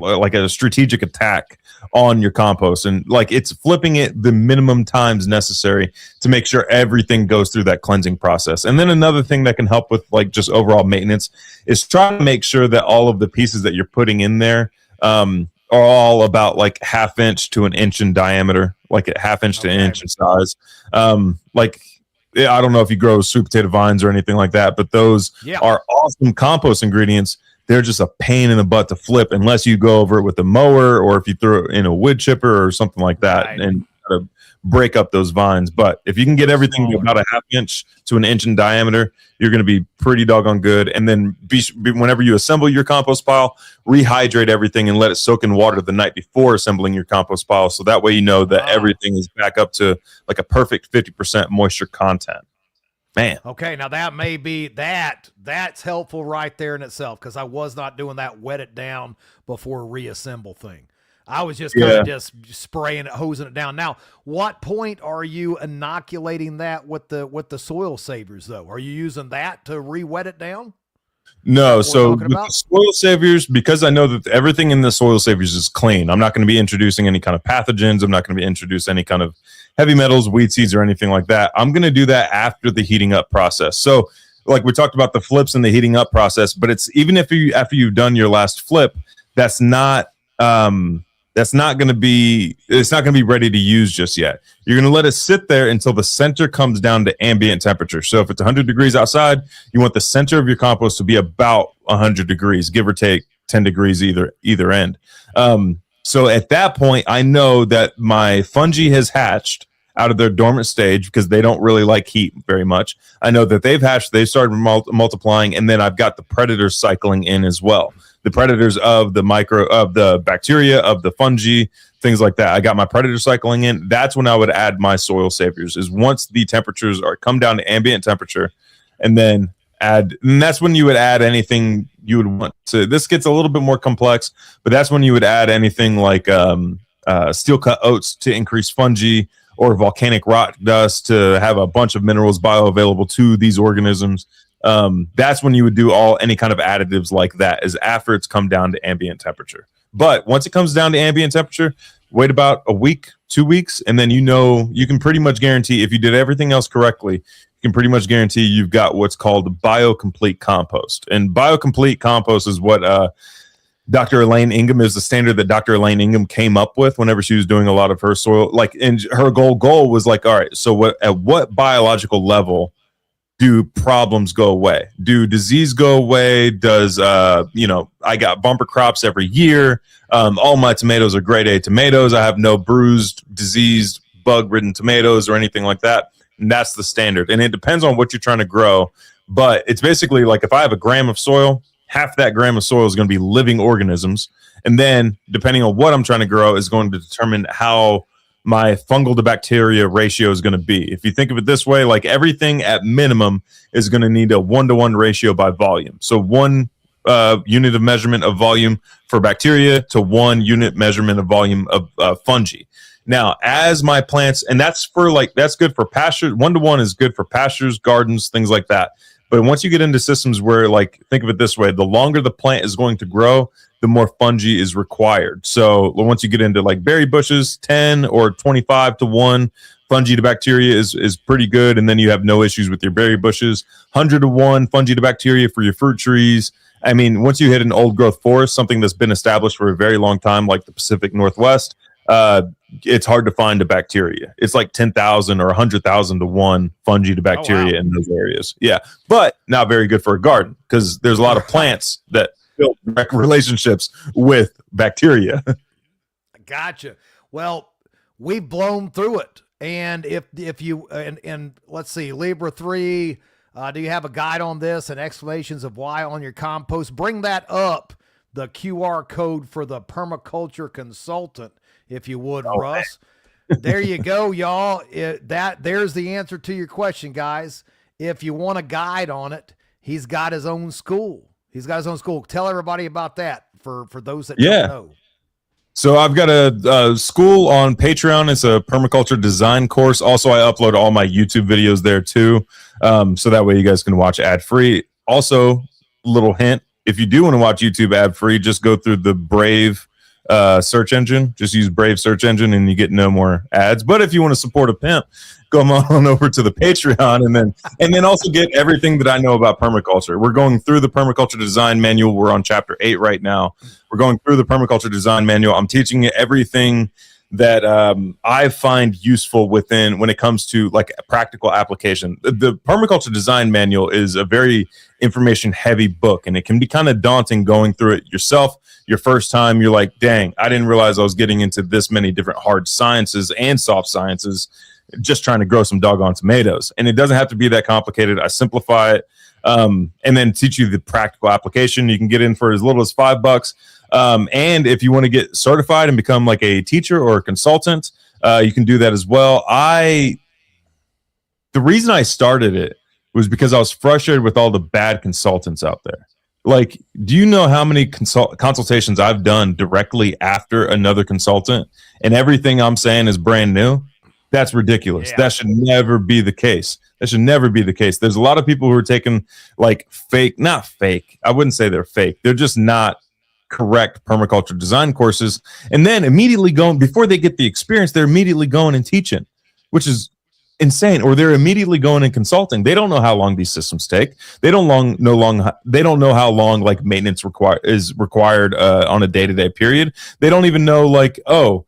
on your compost, and like it's flipping it the minimum times necessary to make sure everything goes through that cleansing process. And then another thing that can help with like just overall maintenance is trying to make sure that all of the pieces that you're putting in there are all about like 1/2 inch to 1 inch in diameter, like a 1/2 inch to 1 inch in size. I don't know if you grow sweet potato vines or anything like that, but those are awesome compost ingredients. They're just a pain in the butt to flip unless you go over it with a mower or if you throw it in a wood chipper or something like that and break up those vines. But if you can get everything to about a 1/2 inch to 1 inch in diameter, you're going to be pretty doggone good. And then whenever you assemble your compost pile, rehydrate everything and let it soak in water the night before assembling your compost pile. So that way you know that everything is back up to like a perfect 50% moisture content. Man. Okay, now that may be that's helpful right there in itself, because I was not doing that wet it down before reassemble thing. I was just kind of just spraying it, hosing it down. Now, what point are you inoculating that with the soil savers though? Are you using that to re-wet it down? No, so with the soil saviors, because I know that everything in the soil saviors is clean, I'm not going to be introducing any kind of pathogens. I'm not going to be introducing any kind of heavy metals, weed seeds, or anything like that. I'm going to do that after the heating up process. So like we talked about the flips and the heating up process, but it's even if you after you've done your last flip, it's not going to be ready to use just yet. You're going to let it sit there until the center comes down to ambient temperature. So if it's 100 degrees outside, you want the center of your compost to be about 100 degrees, give or take 10 degrees either end. So at that point, I know that my fungi has hatched out of their dormant stage because they don't really like heat very much. I know that they've hatched, they've started multiplying, and then I've got the predators cycling in as well. The predators of the bacteria, of the fungi, things like that. I got my predator cycling in. That's when I would add my soil saviors, is once the temperatures come down to ambient temperature, and then and that's when you would add anything you would want to. This gets a little bit more complex, but that's when you would add anything like steel cut oats to increase fungi, or volcanic rock dust to have a bunch of minerals bioavailable to these organisms. That's when you would do any kind of additives like that, is after it's come down to ambient temperature. But once it comes down to ambient temperature, wait about a week, 2 weeks, and then you can pretty much guarantee, if you did everything else correctly, you can pretty much guarantee you've got what's called biocomplete compost. And biocomplete compost is what Dr. Elaine Ingham is the standard that Dr. Elaine Ingham came up with whenever she was doing a lot of her soil. And her goal was like, all right, so at what biological level do problems go away? Do disease go away? Does, I got bumper crops every year. All my tomatoes are grade A tomatoes. I have no bruised, diseased, bug-ridden tomatoes or anything like that. And that's the standard. And it depends on what you're trying to grow. But it's basically like if I have a gram of soil, half that gram of soil is going to be living organisms. And then depending on what I'm trying to grow is going to determine how my fungal to bacteria ratio is going to be. If you think of it this way, like everything at minimum is going to need a 1-to-1 ratio by volume. So 1 unit of measurement of volume for bacteria to 1 unit measurement of volume of fungi. Now, as my plants, and that's good for pastures. 1-to-1 is good for pastures, gardens, things like that. But once you get into systems where, like, think of it this way, the longer the plant is going to grow, the more fungi is required. So once you get into like berry bushes, 10 or 25-to-1 fungi to bacteria is pretty good. And then you have no issues with your berry bushes. 100-to-1 fungi to bacteria for your fruit trees. I mean, once you hit an old growth forest, something that's been established for a very long time, like the Pacific Northwest, it's hard to find a bacteria. It's like 10,000 or 100,000-to-1 fungi to bacteria in those areas. Yeah, but not very good for a garden because there's a lot of plants that build direct relationships with bacteria. Gotcha. Well, we've blown through it. And if you, and let's see, Libra 3, do you have a guide on this and explanations of why on your compost? Bring that up, the QR code for the Permaculture Consultant, if you would, Russ. There you go, y'all. There's the answer to your question, guys. If you want a guide on it, he's got his own school. Tell everybody about that for those that don't know. So I've got a school on Patreon. It's a permaculture design course. Also, I upload all my YouTube videos there too, so that way you guys can watch ad free. Also, little hint: if you do want to watch YouTube ad free, just go through the Brave search engine. Just use Brave search engine, and you get no more ads. But if you want to support a pimp, come on over to the Patreon, and then also get everything that I know about permaculture. We're going through the permaculture design manual. We're on chapter 8 right now. We're going through the permaculture design manual. I'm teaching you everything that I find useful when it comes to like practical application. The permaculture design manual is a very information heavy book, and it can be kind of daunting going through it yourself. Your first time, you're like, dang, I didn't realize I was getting into this many different hard sciences and soft sciences just trying to grow some doggone tomatoes. And it doesn't have to be that complicated. I simplify it and then teach you the practical application. You can get in for as little as $5. And if you want to get certified and become like a teacher or a consultant, you can do that as well. The reason I started it was because I was frustrated with all the bad consultants out there. Like, do you know how many consultations I've done directly after another consultant and everything I'm saying is brand new? That's ridiculous. Yeah. That should never be the case. That should never be the case. There's a lot of people who are taking like not fake. I wouldn't say they're fake. They're just not correct permaculture design courses. And then immediately going, before they get the experience, they're immediately going and teaching, which is insane. Or they're immediately going and consulting. They don't know how long these systems take. They don't know how long like maintenance is required on a day-to-day period. They don't even know like, oh,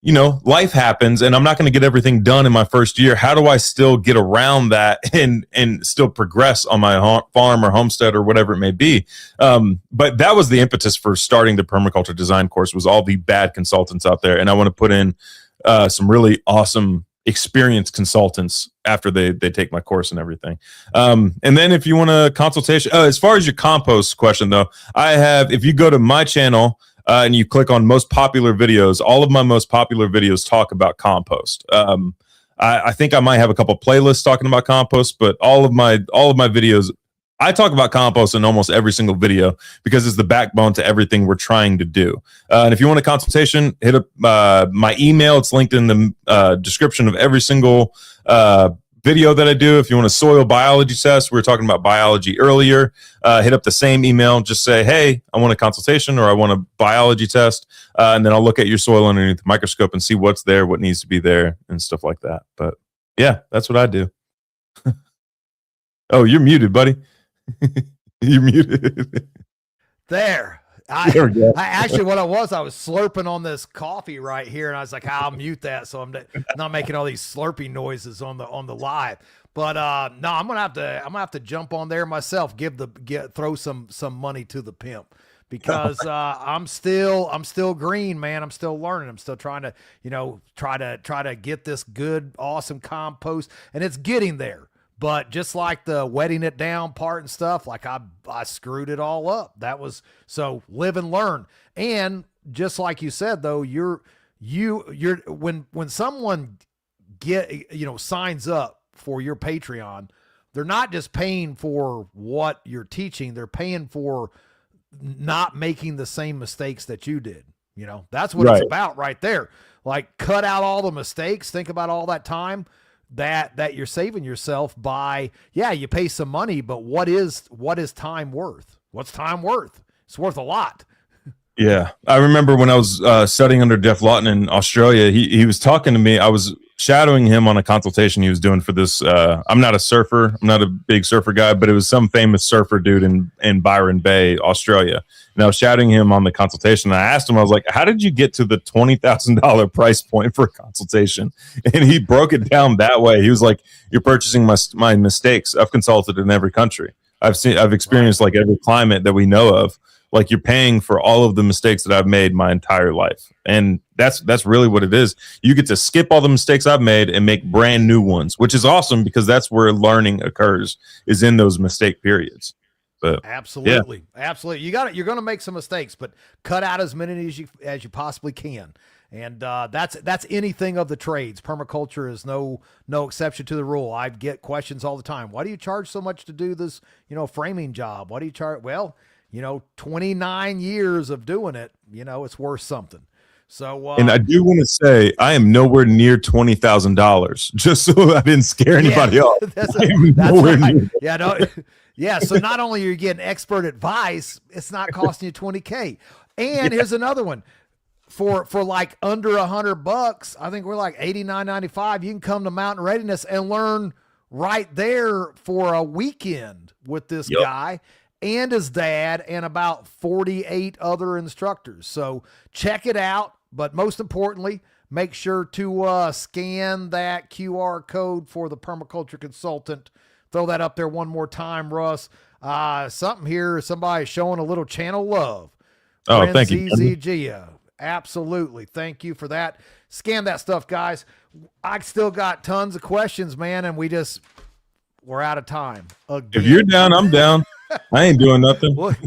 you know, life happens and I'm not going to get everything done in my first year. How do I still get around that and still progress on my farm or homestead or whatever it may be? But that was the impetus for starting the permaculture design course, was all the bad consultants out there. And I want to put in some really awesome experienced consultants after they take my course and everything. And then if you want a consultation, as far as your compost question though, if you go to my channel, and you click on most popular videos, all of my most popular videos talk about compost. I think I might have a couple playlists talking about compost, but all of my videos, I talk about compost in almost every single video because it's the backbone to everything we're trying to do. And if you want a consultation, hit up my email. It's linked in the description of every single video that I do. If you want a soil biology test, we were talking about biology earlier, hit up the same email, just say, hey, I want a consultation or I want a biology test. And then I'll look at your soil underneath the microscope and see what's there, what needs to be there and stuff like that. But yeah, that's what I do. Oh, you're muted, buddy. You're muted. There. I actually, what I was slurping on this coffee right here, and I was like, I'll mute that so I'm not making all these slurping noises on the live. But no, I'm gonna have to jump on there myself, throw some money to the pimp, because I'm still green, man. I'm still learning. I'm still trying to try to get this good, awesome compost, and it's getting there. But just like the wetting it down part and stuff, like I screwed it all up. That was, so live and learn. And just like you said, though, you're when someone signs up for your Patreon, they're not just paying for what you're teaching. They're paying for not making the same mistakes that you did. That's what it's about right there. Like, cut out all the mistakes. Think about all that time that you're saving yourself by, you pay some money, but what is time worth? What's time worth? It's worth a lot. Yeah. I remember when I was studying under Jeff Lawton in Australia, he was talking to me. I was shadowing him on a consultation he was doing for this. I'm not a surfer. I'm not a big surfer guy, but it was some famous surfer dude in Byron Bay, Australia. And I was shadowing him on the consultation. And I asked him, I was like, how did you get to the $20,000 price point for a consultation? And he broke it down that way. He was like, you're purchasing my mistakes. I've consulted in every country. I've experienced like every climate that we know of. Like, you're paying for all of the mistakes that I've made my entire life. And that's really what it is. You get to skip all the mistakes I've made and make brand new ones, which is awesome, because that's where learning occurs, is in those mistake periods. But absolutely. You're going to make some mistakes, but cut out as many as you possibly can. And that's anything of the trades. Permaculture is no exception to the rule. I get questions all the time. Why do you charge so much to do this, framing job? Why do you charge? Well, 29 years of doing it, it's worth something. So, and I do want to say I am nowhere near $20,000. Just so I didn't scare anybody off. That's Nowhere right. near. Yeah, no, yeah. So not only are you getting expert advice, it's not costing you $20K. And here's another one. For like under $100, I think we're like $89.95. You can come to Mountain Readiness and learn right there for a weekend with this guy and his dad and about 48 other instructors. So check it out. But most importantly, make sure to scan that QR code for the Permaculture Consultant. Throw that up there one more time, Russ. Something here, somebody showing a little channel love. Oh, thank you. ZZG. Absolutely. Thank you for that. Scan that stuff, guys. I still got tons of questions, man, and we're out of time. Again. If you're down, I'm down. I ain't doing nothing. Well,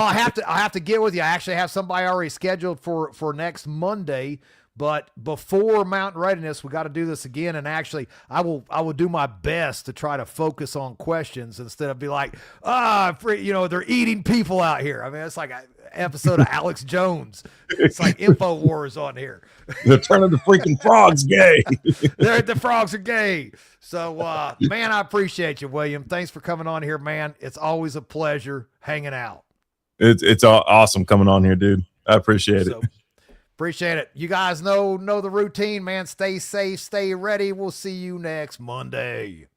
I have to get with you. I actually have somebody already scheduled for next Monday. But before Mountain Readiness, we got to do this again. And actually, I will do my best to try to focus on questions instead of be like, they're eating people out here. I mean, it's like an episode of Alex Jones. It's like InfoWars on here. They're turning the freaking frogs gay. The frogs are gay. So, man, I appreciate you, William. Thanks for coming on here, man. It's always a pleasure hanging out. It's awesome coming on here, dude. I appreciate it. Appreciate it. You guys know the routine, man. Stay safe, stay ready. We'll see you next Monday.